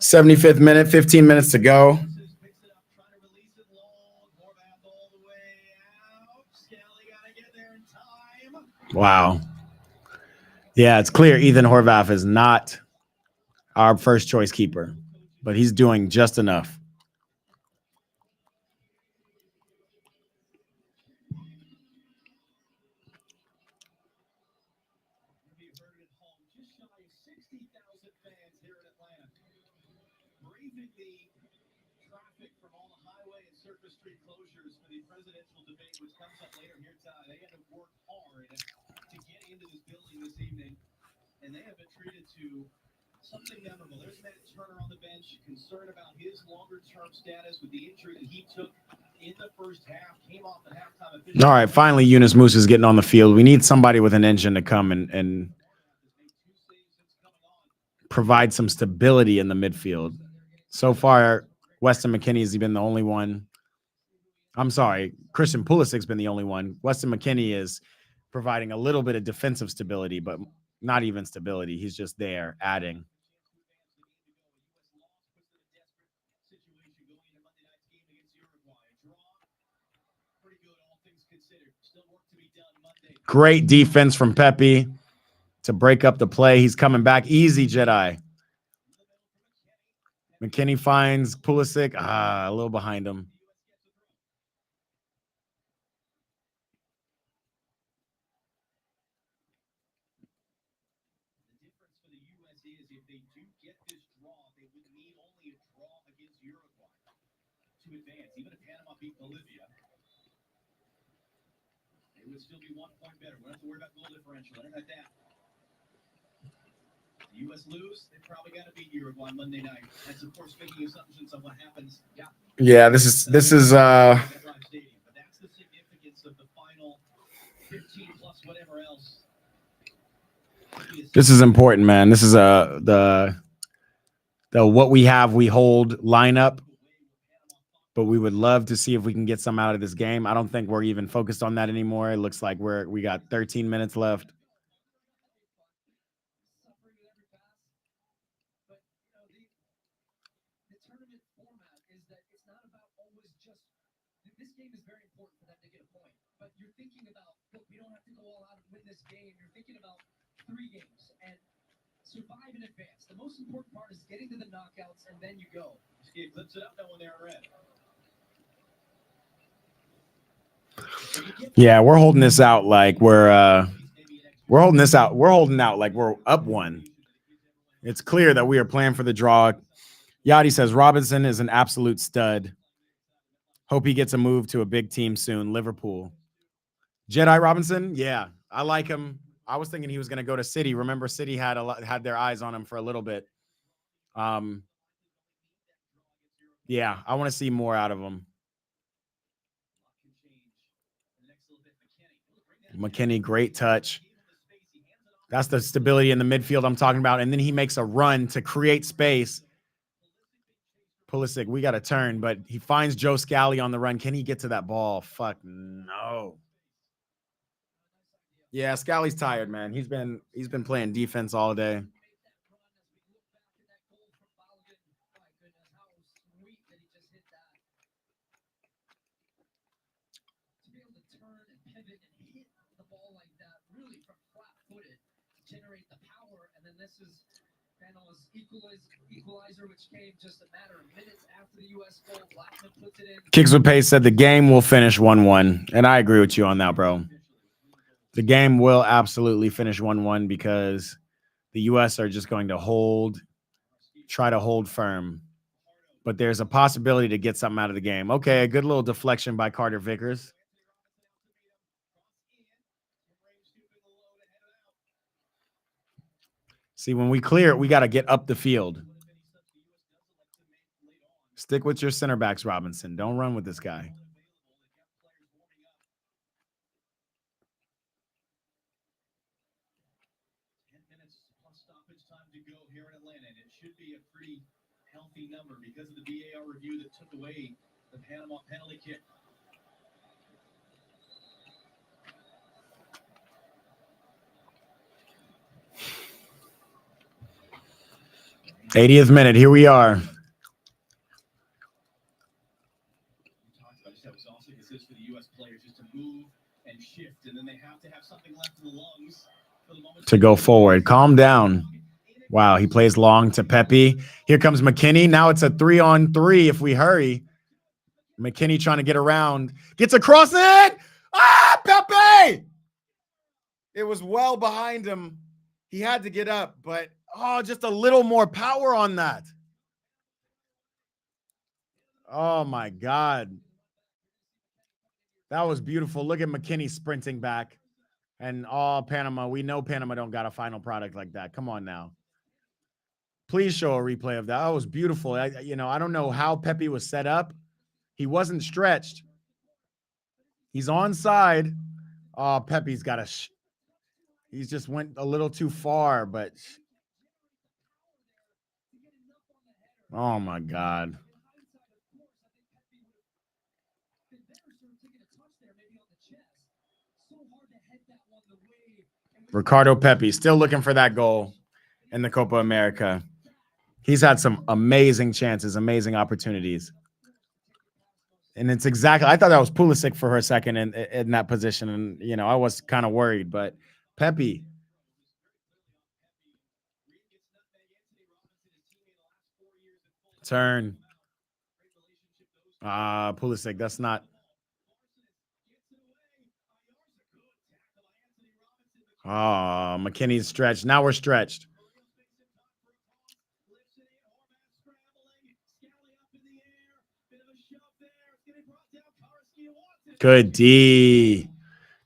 75th minute, 15 minutes to go. Wow. Yeah, it's clear Ethan Horvath is not our first choice keeper, but he's doing just enough. And they have been treated to something memorable. There's Matt Turner on the bench, concerned about his longer-term status with the injury that he took in the first half, came off at halftime. All right, finally, Yunus Moose is getting on the field. We need somebody with an engine to come and provide some stability in the midfield. So far, Weston McKennie has been the only one. I'm sorry, Christian Pulisic's been the only one. Weston McKennie is providing a little bit of defensive stability, but not even stability. He's just there adding. Great defense from Pepe to break up the play. He's coming back. Easy, Jedi. McKennie finds Pulisic. A little behind him. To advance, even if Panama beat Bolivia, it would still be 1 point better. We don't have to worry about goal differential. Anything like that. The U.S. lose, they probably got to beat Uruguay Monday night. That's of course making assumptions on what happens. Yeah, this is But that's the significance of the final 15 plus whatever else. This is important, man. This is the what we have we hold lineup. But we would love to see if we can get some out of this game. I don't think we're even focused on that anymore. It looks like we got 13 minutes left. But the tournament format is that it's not about always just. This game is very important for them to get a point. But you're thinking about, look, we don't have to go all out and win this game. You're thinking about 3 games and survive in advance. The most important part is getting to the knockouts and then you go. It flips it up now when they're red. Yeah, we're holding this out like we're holding this out. We're holding out like we're up 1. It's clear that we are playing for the draw. Yachty says Robinson is an absolute stud. Hope he gets a move to a big team soon. Liverpool. Jedi Robinson, yeah, I like him. I was thinking he was going to go to City. Remember, City had their eyes on him for a little bit. Yeah, I want to see more out of him. McKennie, great touch. That's the stability in the midfield I'm talking about. And then he makes a run to create space. Pulisic, we got to turn, but he finds Joe Scally on the run. Can he get to that ball? Fuck no. Yeah, Scally's tired, man. He's been playing defense all day. Generate the power, and then this is Panama's equalizer, which came just a matter of minutes after the U.S. goal. Blackman puts it in. Kicks with Pace said the game will finish 1-1, and I agree with you on that, bro. The game will absolutely finish 1-1 because the U.S. are just going to try to hold firm. But there's a possibility to get something out of the game. Okay, a good little deflection by Carter Vickers. See, when we clear it, we got to get up the field. Stick with your center backs, Robinson. Don't run with this guy. Stoppage time to go here in Atlanta, and it should be a pretty healthy number because of the VAR review that took away the Panama penalty kick. '80th minute. Here we are. That was also for the U.S. players just to move and shift, and then they have to have something left in the lungs for the moment to go forward. Calm down. Wow, he plays long to Pepe. Here comes McKennie. Now it's a 3-on-3 if we hurry. McKennie trying to get around. Gets across it. Ah, Pepe! It was well behind him. He had to get up, but just a little more power on that. Oh, my God. That was beautiful. Look at McKennie sprinting back. And Panama, we know Panama don't got a final product like that. Come on now. Please show a replay of that. That was beautiful. I don't know how Pepe was set up. He wasn't stretched. He's onside. Oh, Pepe's got a. He's just went a little too far, but. Oh my God. Ricardo Pepe still looking for that goal in the Copa America. He's had some amazing chances, amazing opportunities. And it's exactly, I thought that was Pulisic for her second in that position. And, you know, I was kind of worried, but Pepe. Turn. Pulisic, that's not. Oh, McKinney's stretched. Now we're stretched. Good D.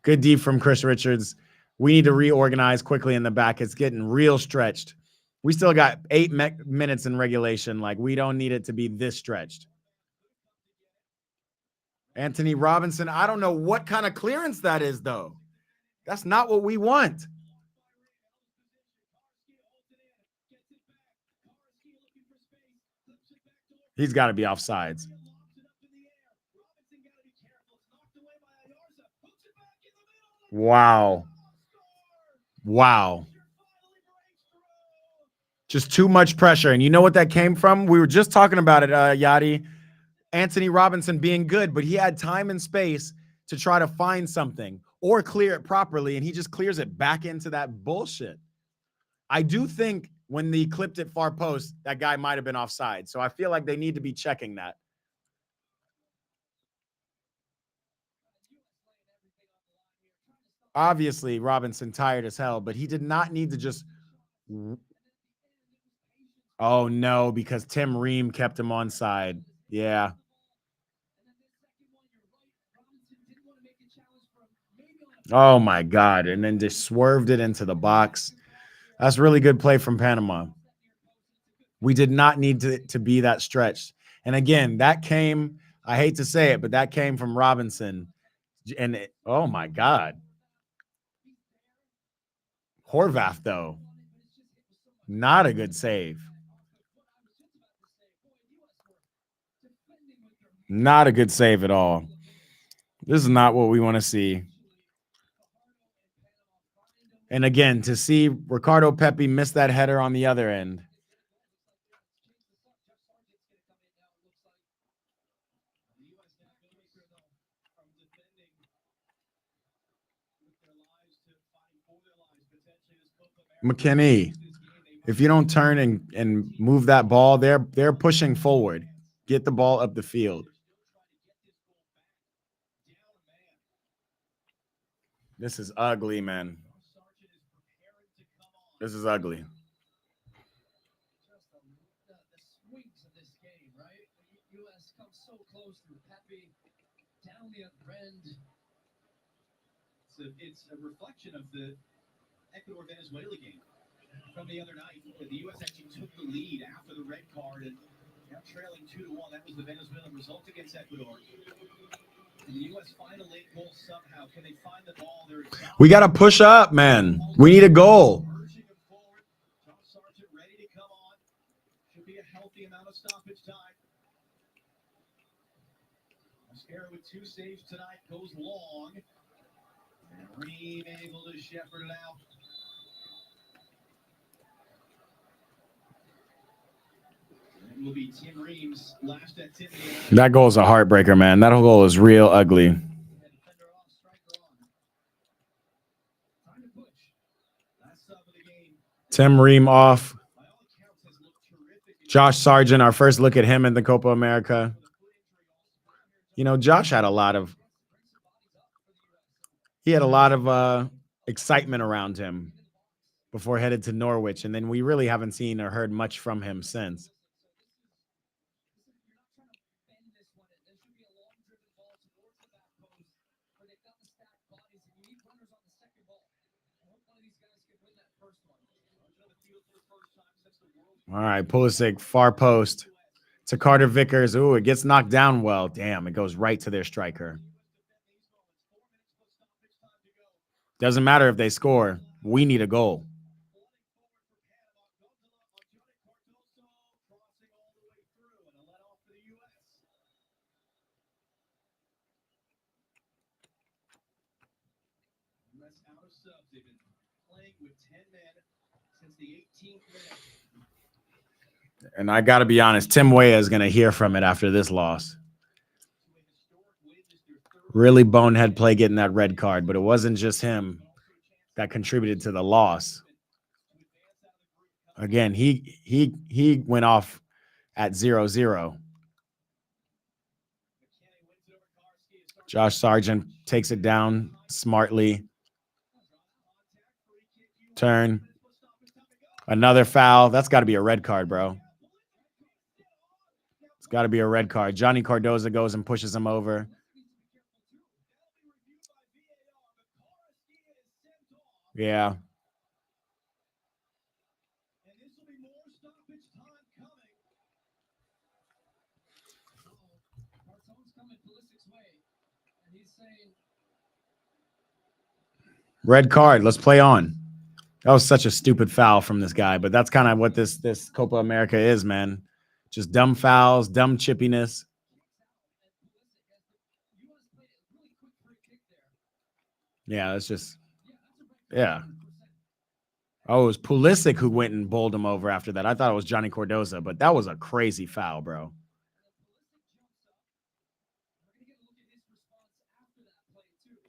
Good D from Chris Richards. We need to reorganize quickly in the back. It's getting real stretched. We still got 8 minutes in regulation. Like, we don't need it to be this stretched. Anthony Robinson, I don't know what kind of clearance that is, though. That's not what we want. He's got to be offsides. Wow. Wow. Just too much pressure. And you know what that came from? We were just talking about it, Yadi. Anthony Robinson being good, but he had time and space to try to find something or clear it properly, and he just clears it back into that bullshit. I do think when they clipped it far post, that guy might have been offside. So I feel like they need to be checking that. Obviously, Robinson tired as hell, but he did not need to just... Oh, no, because Tim Ream kept him onside. Yeah. Oh, my God. And then just swerved it into the box. That's really good play from Panama. We did not need to be that stretched. And again, that came, I hate to say it, but that came from Robinson. And oh, my God. Horvath, though. Not a good save. Not a good save at all. This is not what we want to see. And again, to see Ricardo Pepe miss that header on the other end. McKinney, if you don't turn and move that ball, they're pushing forward. Get the ball up the field. This is ugly, man. This is ugly. The swings of this game, right? The U.S. comes so close through Pepe, down the other end. It's a reflection of the Ecuador-Venezuela game from the other night. The U.S. actually took the lead after the red card and now trailing 2-1. That was the Venezuelan result against Ecuador. And the U.S. find a late goal somehow. Can they find the ball? We got to push up, man. We need a goal. Urging him forward. Josh Sargent ready to come on. Should be a healthy amount of stoppage time. Mascara with 2 saves tonight goes long. And Ream able to shepherd it out. It will be Tim Ream's last activity. That goal is a heartbreaker, man. That whole goal is real ugly. Tim Ream off. Josh Sargent, our first look at him in the Copa America. You know, Josh had a lot of excitement around him before headed to Norwich, and then we really haven't seen or heard much from him since. All right, Pulisic, far post to Carter Vickers. Ooh, it gets knocked down well. Damn, it goes right to their striker. Doesn't matter if they score. We need a goal. Out of subs. They've been playing with 10 men since the 18th minute. And I got to be honest, Tim Weah is going to hear from it after this loss. Really bonehead play getting that red card, but it wasn't just him that contributed to the loss. Again, he went off at 0-0. Josh Sargent takes it down smartly. Turn. Another foul. That's got to be a red card, bro. It's got to be a red card. Johnny Cardoza goes and pushes him over. Yeah. Red card. Let's play on. That was such a stupid foul from this guy, but that's kind of what this Copa America is, man. Just dumb fouls, dumb chippiness. Yeah, it's just, yeah. Oh, it was Pulisic who went and bowled him over after that. I thought it was Johnny Cardoza, but that was a crazy foul, bro.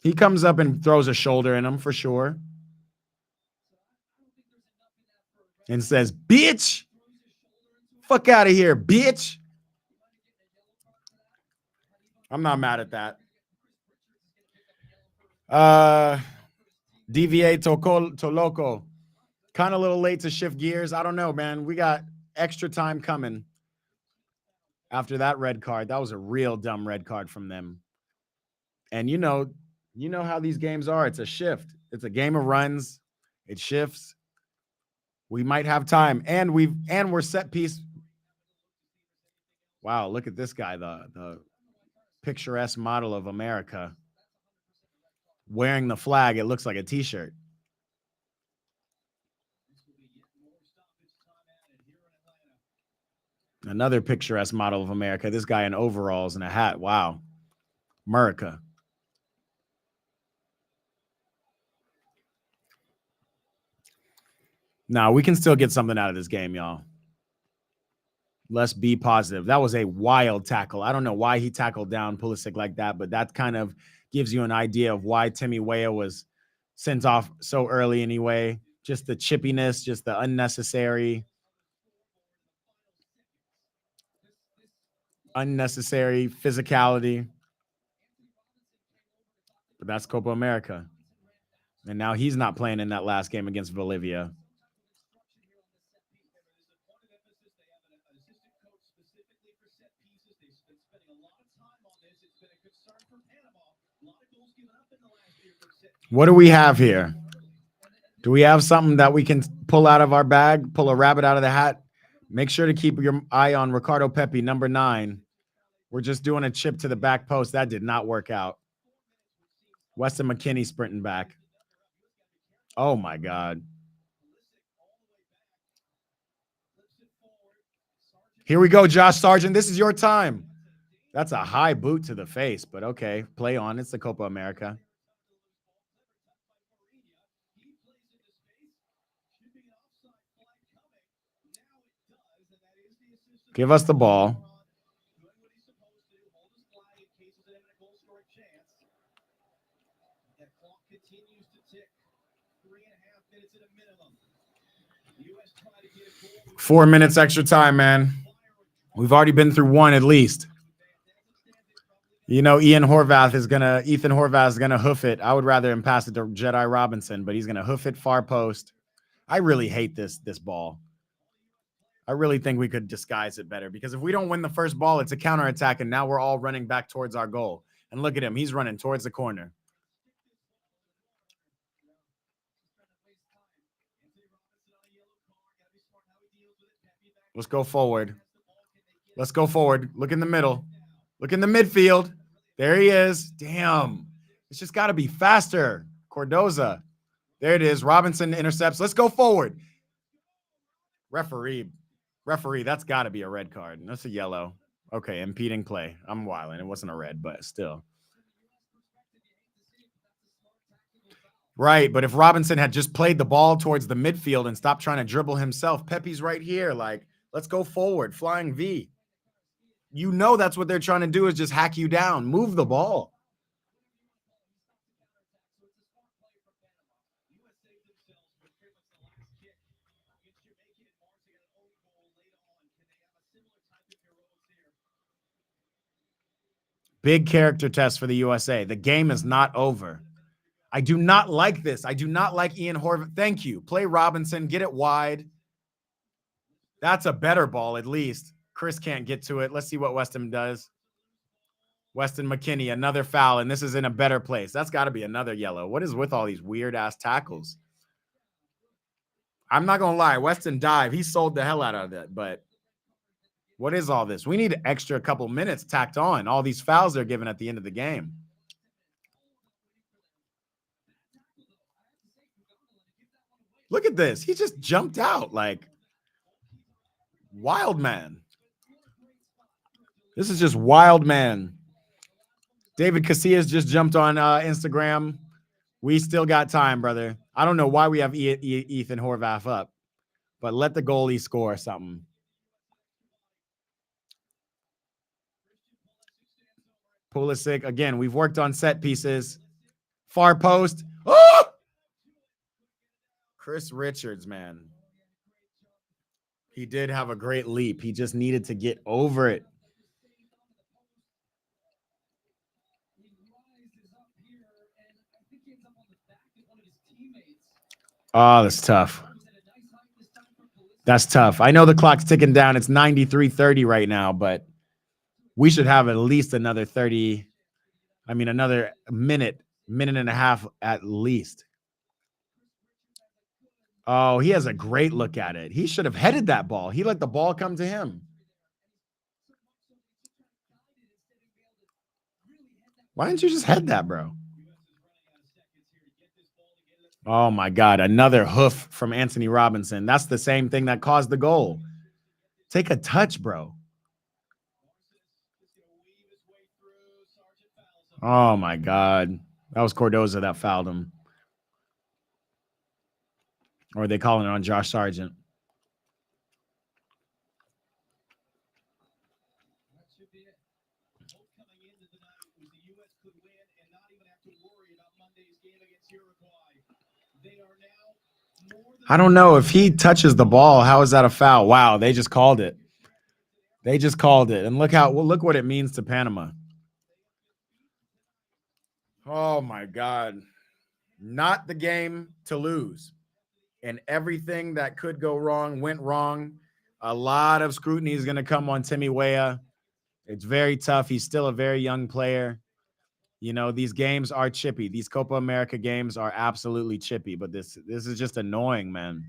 He comes up and throws a shoulder in him for sure. And says, bitch, fuck out of here, bitch. I'm not mad at that. DVA Toloco. Kind of a little late to shift gears. I don't know, man. We got extra time coming after that red card. That was a real dumb red card from them. And you know how these games are. It's a shift. It's a game of runs. It shifts. We might have time, and we're set piece. Wow, look at this guy, the picturesque model of America, wearing the flag. It looks like a t-shirt. Another picturesque model of America. This guy in overalls and a hat. Wow, America. Now, we can still get something out of this game, y'all. Let's be positive. That was a wild tackle. I don't know why he tackled down Pulisic like that, but that kind of gives you an idea of why Timmy Weah was sent off so early anyway. Just the chippiness, just the unnecessary physicality. But that's Copa America. And now he's not playing in that last game against Bolivia. What do we have here? Do we have something that we can pull out of our bag, pull a rabbit out of the hat? Make sure to keep your eye on Ricardo Pepi, number 9. We're just doing a chip to the back post. That did not work out. Weston McKennie sprinting back. Oh, my God. Here we go, Josh Sargent. This is your time. That's a high boot to the face, but okay. Play on. It's the Copa America. Give us the ball. Continues to tick. 3.5 minutes at a minimum. US trying to get a goal. 4 minutes extra time, man. We've already been through one at least. You know, Ethan Horvath is gonna hoof it. I would rather him pass it to Jedi Robinson, but he's gonna hoof it far post. I really hate this ball. I really think we could disguise it better, because if we don't win the first ball, it's a counterattack, and now we're all running back towards our goal. And look at him. He's running towards the corner. Let's go forward. Let's go forward. Look in the middle. Look in the midfield. There he is. Damn. It's just got to be faster. Cardoza. There it is. Robinson intercepts. Let's go forward. Referee, that's got to be a red card. That's a yellow. Okay, impeding play. I'm wilding. It wasn't a red, but still. Right, but if Robinson had just played the ball towards the midfield and stopped trying to dribble himself, Pepe's right here. Like, let's go forward. Flying V. You know that's what they're trying to do is just hack you down. Move the ball. Big character test for the USA. The game is not over. I do not like this. I do not like Ian Horvath. Thank you. Play Robinson. Get it wide. That's a better ball, at least. Chris can't get to it. Let's see what Weston does. Weston McKinney, another foul, and this is in a better place. That's got to be another yellow. What is with all these weird-ass tackles? I'm not going to lie. Weston dive. He sold the hell out of it, but what is all this? We need an extra couple minutes tacked on. All these fouls they're given at the end of the game. Look at this. He just jumped out like wild man. This is just wild man. David Casillas just jumped on Instagram. We still got time, brother. I don't know why we have Ethan Horvath up, but let the goalie score something. Pulisic, again, we've worked on set pieces. Far post. Oh! Chris Richards, man. He did have a great leap. He just needed to get over it. Oh, that's tough. That's tough. I know the clock's ticking down. It's 93-30 right now, but we should have at least another 30. I mean, another minute and a half at least. Oh, he has a great look at it. He should have headed that ball. He let the ball come to him. Why didn't you just head that, bro? Oh, my God. Another hoof from Anthony Robinson. That's the same thing that caused the goal. Take a touch, bro. Oh, my God. That was Cardoza that fouled him. Or are they calling it on Josh Sargent? I don't know. If he touches the ball, how is that a foul? Wow, they just called it. They just called it. And look what it means to Panama. Oh, my God. Not the game to lose. And everything that could go wrong went wrong. A lot of scrutiny is going to come on Timmy Weah. It's very tough. He's still a very young player. You know, these games are chippy. These Copa America games are absolutely chippy, but this is just annoying, man.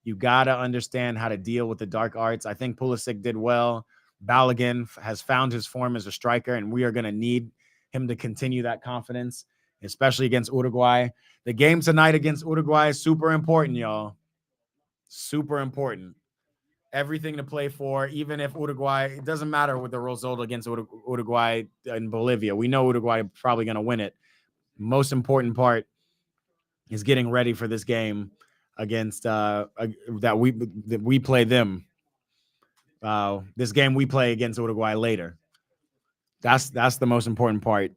You got to understand how to deal with the dark arts. I think Pulisic did well. Balogun has found his form as a striker, and we are going to need him to continue that confidence, especially against Uruguay. The game tonight against Uruguay is super important, y'all. Super important. Everything to play for, even if Uruguay, it doesn't matter with the result against Uruguay and Bolivia. We know Uruguay is probably going to win it. Most important part is getting ready for this game against that we play them. This game we play against Uruguay later. That's the most important part.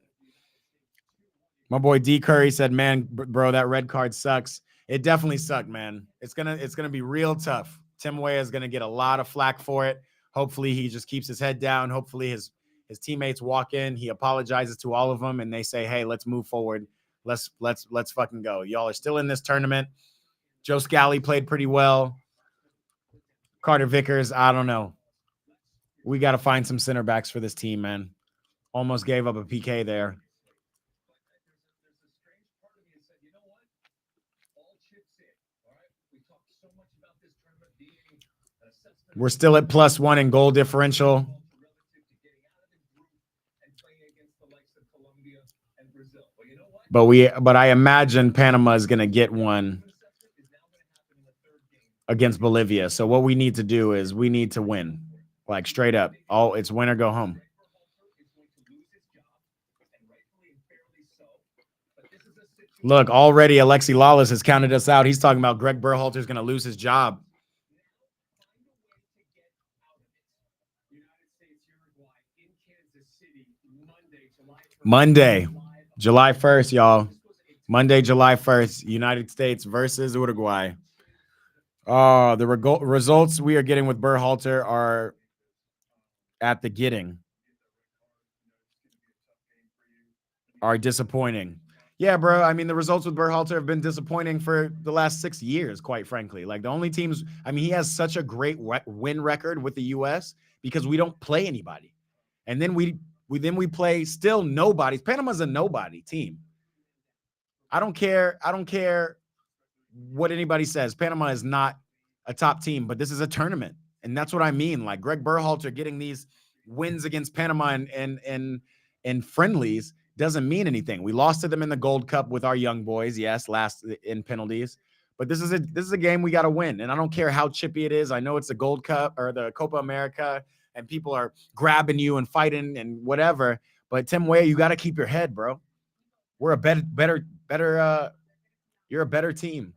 My boy D Curry said, "Man, bro, that red card sucks." It definitely sucked, man. It's gonna be real tough. Tim Weah is gonna get a lot of flack for it. Hopefully, he just keeps his head down. Hopefully, his teammates walk in. He apologizes to all of them, and they say, "Hey, let's move forward. Let's fucking go. Y'all are still in this tournament." Joe Scally played pretty well. Carter Vickers, I don't know. We got to find some center backs for this team, man. Almost gave up a PK there. We're still at +1 in goal differential. But I imagine Panama is going to get one against Bolivia. So what we need to do is we need to win, like straight up. It's win or go home. Look, already Alexi Lawless has counted us out. He's talking about Greg Berhalter is going to lose his job. Monday, July 1st, y'all. Monday, July 1st, United States versus Uruguay. The results we are getting with Berhalter are at the getting are disappointing. Yeah, bro. I mean, the results with Berhalter have been disappointing for the last 6 years, quite frankly. Like the only teams, I mean, he has such a great win record with the U.S. because we don't play anybody. And then we play still nobodies. Panama's a nobody team. I don't care what anybody says. Panama is not a top team, but this is a tournament. And that's what I mean. Like Greg Berhalter getting these wins against Panama and friendlies doesn't mean anything. We lost to them in the Gold Cup with our young boys, yes, last in penalties. But this is a game we got to win. And I don't care how chippy it is. I know it's the Gold Cup or the Copa America and people are grabbing you and fighting and whatever. But Tim Weah, you got to keep your head, bro. We're a better you're a better team.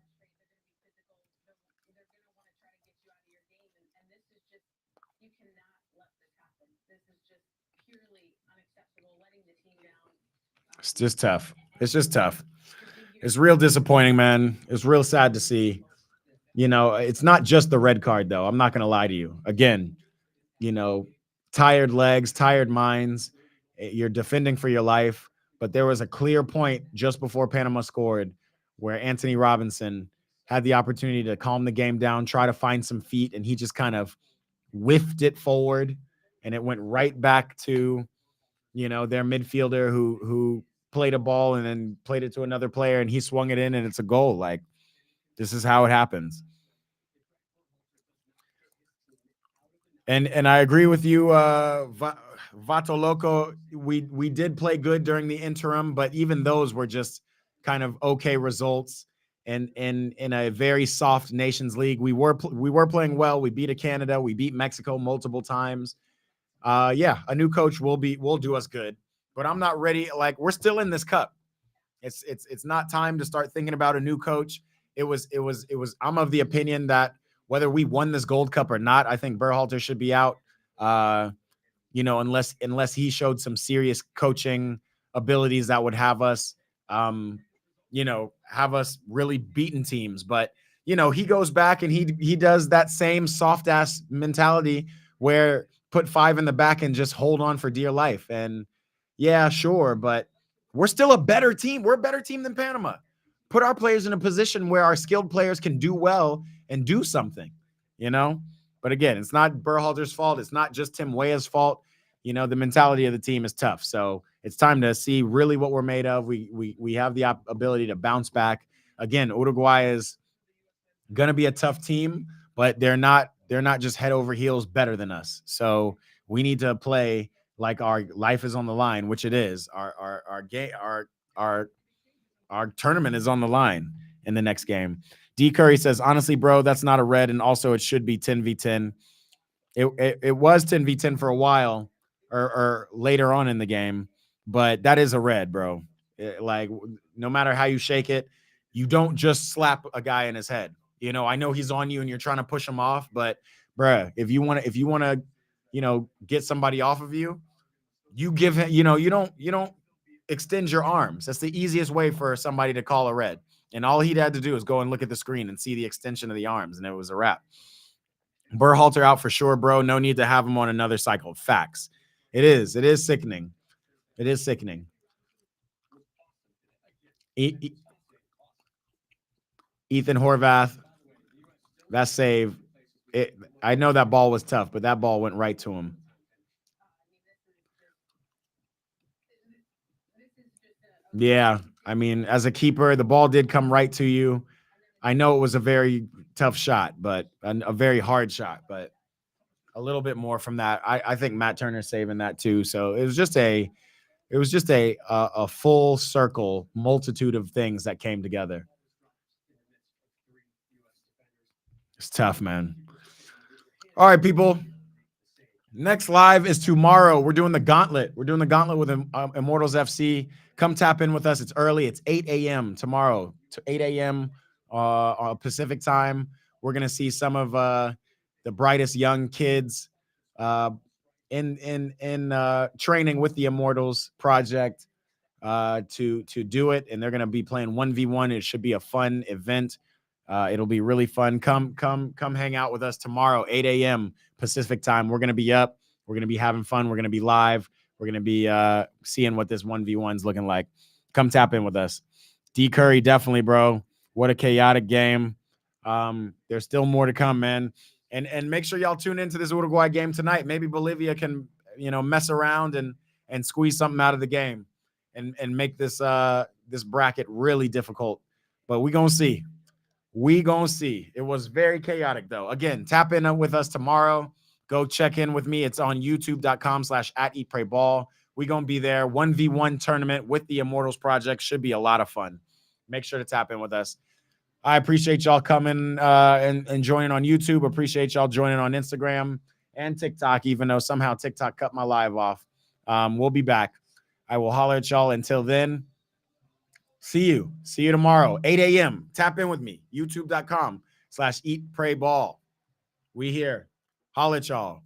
It's just tough. It's just tough. It's real disappointing, man. It's real sad to see. You know, it's not just the red card, though. I'm not going to lie to you. Again, you know, tired legs, tired minds. You're defending for your life. But there was a clear point just before Panama scored where Anthony Robinson had the opportunity to calm the game down, try to find some feet, and he just kind of whiffed it forward, and it went right back to, you know, their midfielder who played a ball and then played it to another player, and he swung it in, and it's a goal. Like, this is how it happens. And I agree with you, Vato Loco. We did play good during the interim, but even those were just kind of okay results. And in a very soft Nations League, we were playing well. We beat Canada, we beat Mexico multiple times. Yeah, a new coach will do us good, but I'm not ready. Like, we're still in this cup. It's not time to start thinking about a new coach. I'm of the opinion that whether we won this Gold Cup or not, I think Berhalter should be out. You know, unless he showed some serious coaching abilities that would have us, you know, have us really beaten teams. But, you know, he goes back and he does that same soft ass mentality where put 5 in the back and just hold on for dear life. And yeah, sure, but we're still a better team. We're a better team than Panama. Put our players in a position where our skilled players can do well and do something, you know? But again, it's not Berhalter's fault. It's not just Tim Weah's fault. You know, the mentality of the team is tough. So it's time to see really what we're made of. We have the ability to bounce back. Again, Uruguay is going to be a tough team, but they're not just head over heels better than us. So we need to play like our life is on the line, which it is. Our tournament is on the line in the next game. D Curry says, honestly, bro, that's not a red. And also it should be 10v10. It was 10v10 for a while or later on in the game, but that is a red, bro. Like, no matter how you shake it, you don't just slap a guy in his head. You know, I know he's on you and you're trying to push him off, but bruh, if you want to, you know, get somebody off of you, you give him, you know, you don't extend your arms. That's the easiest way for somebody to call a red. And all he'd had to do is go and look at the screen and see the extension of the arms, and it was a wrap. Berhalter out for sure, bro. No need to have him on another cycle. Facts. It is sickening. It is sickening. Ethan Horvath, that save. I know that ball was tough, but that ball went right to him. Yeah, I mean, as a keeper, the ball did come right to you. I know it was a very tough shot, but a very hard shot, but a little bit more from that. I think Matt Turner's saving that too. So it was just a It was just a full circle multitude of things that came together. It's tough, man. All right, people. Next live is tomorrow. We're doing the gauntlet. We're doing the gauntlet with Immortals FC. Come tap in with us. It's early. It's 8 a.m. tomorrow to 8 a.m. Pacific time. We're gonna see some of the brightest young kids in training with the Immortals project to do it, and they're gonna be playing 1v1. It should be a fun event. It'll be really fun. Come hang out with us tomorrow, 8 a.m. Pacific time. We're going to be up. We're going to be having fun. We're going to be live. We're going to be seeing what this 1v1 is looking like. Come tap in with us. D Curry, definitely, bro. What a chaotic game. There's still more to come, man. And make sure y'all tune into this Uruguay game tonight. Maybe Bolivia can, mess around and squeeze something out of the game and make this this bracket really difficult. But we're going to see. We gonna see. It was very chaotic, though. Again, tap in with us tomorrow. Go check in with me. It's on youtube.com/@eatprayball. We gonna be there. 1v1 tournament with the Immortals Project. Should be a lot of fun. Make sure to tap in with us. I appreciate y'all coming and joining on YouTube. Appreciate y'all joining on Instagram and TikTok, even though somehow TikTok cut my live off. We'll be back. I will holler at y'all. Until then, see you tomorrow, 8 a.m. Tap in with me, youtube.com/eatprayball. We here. Holler at y'all.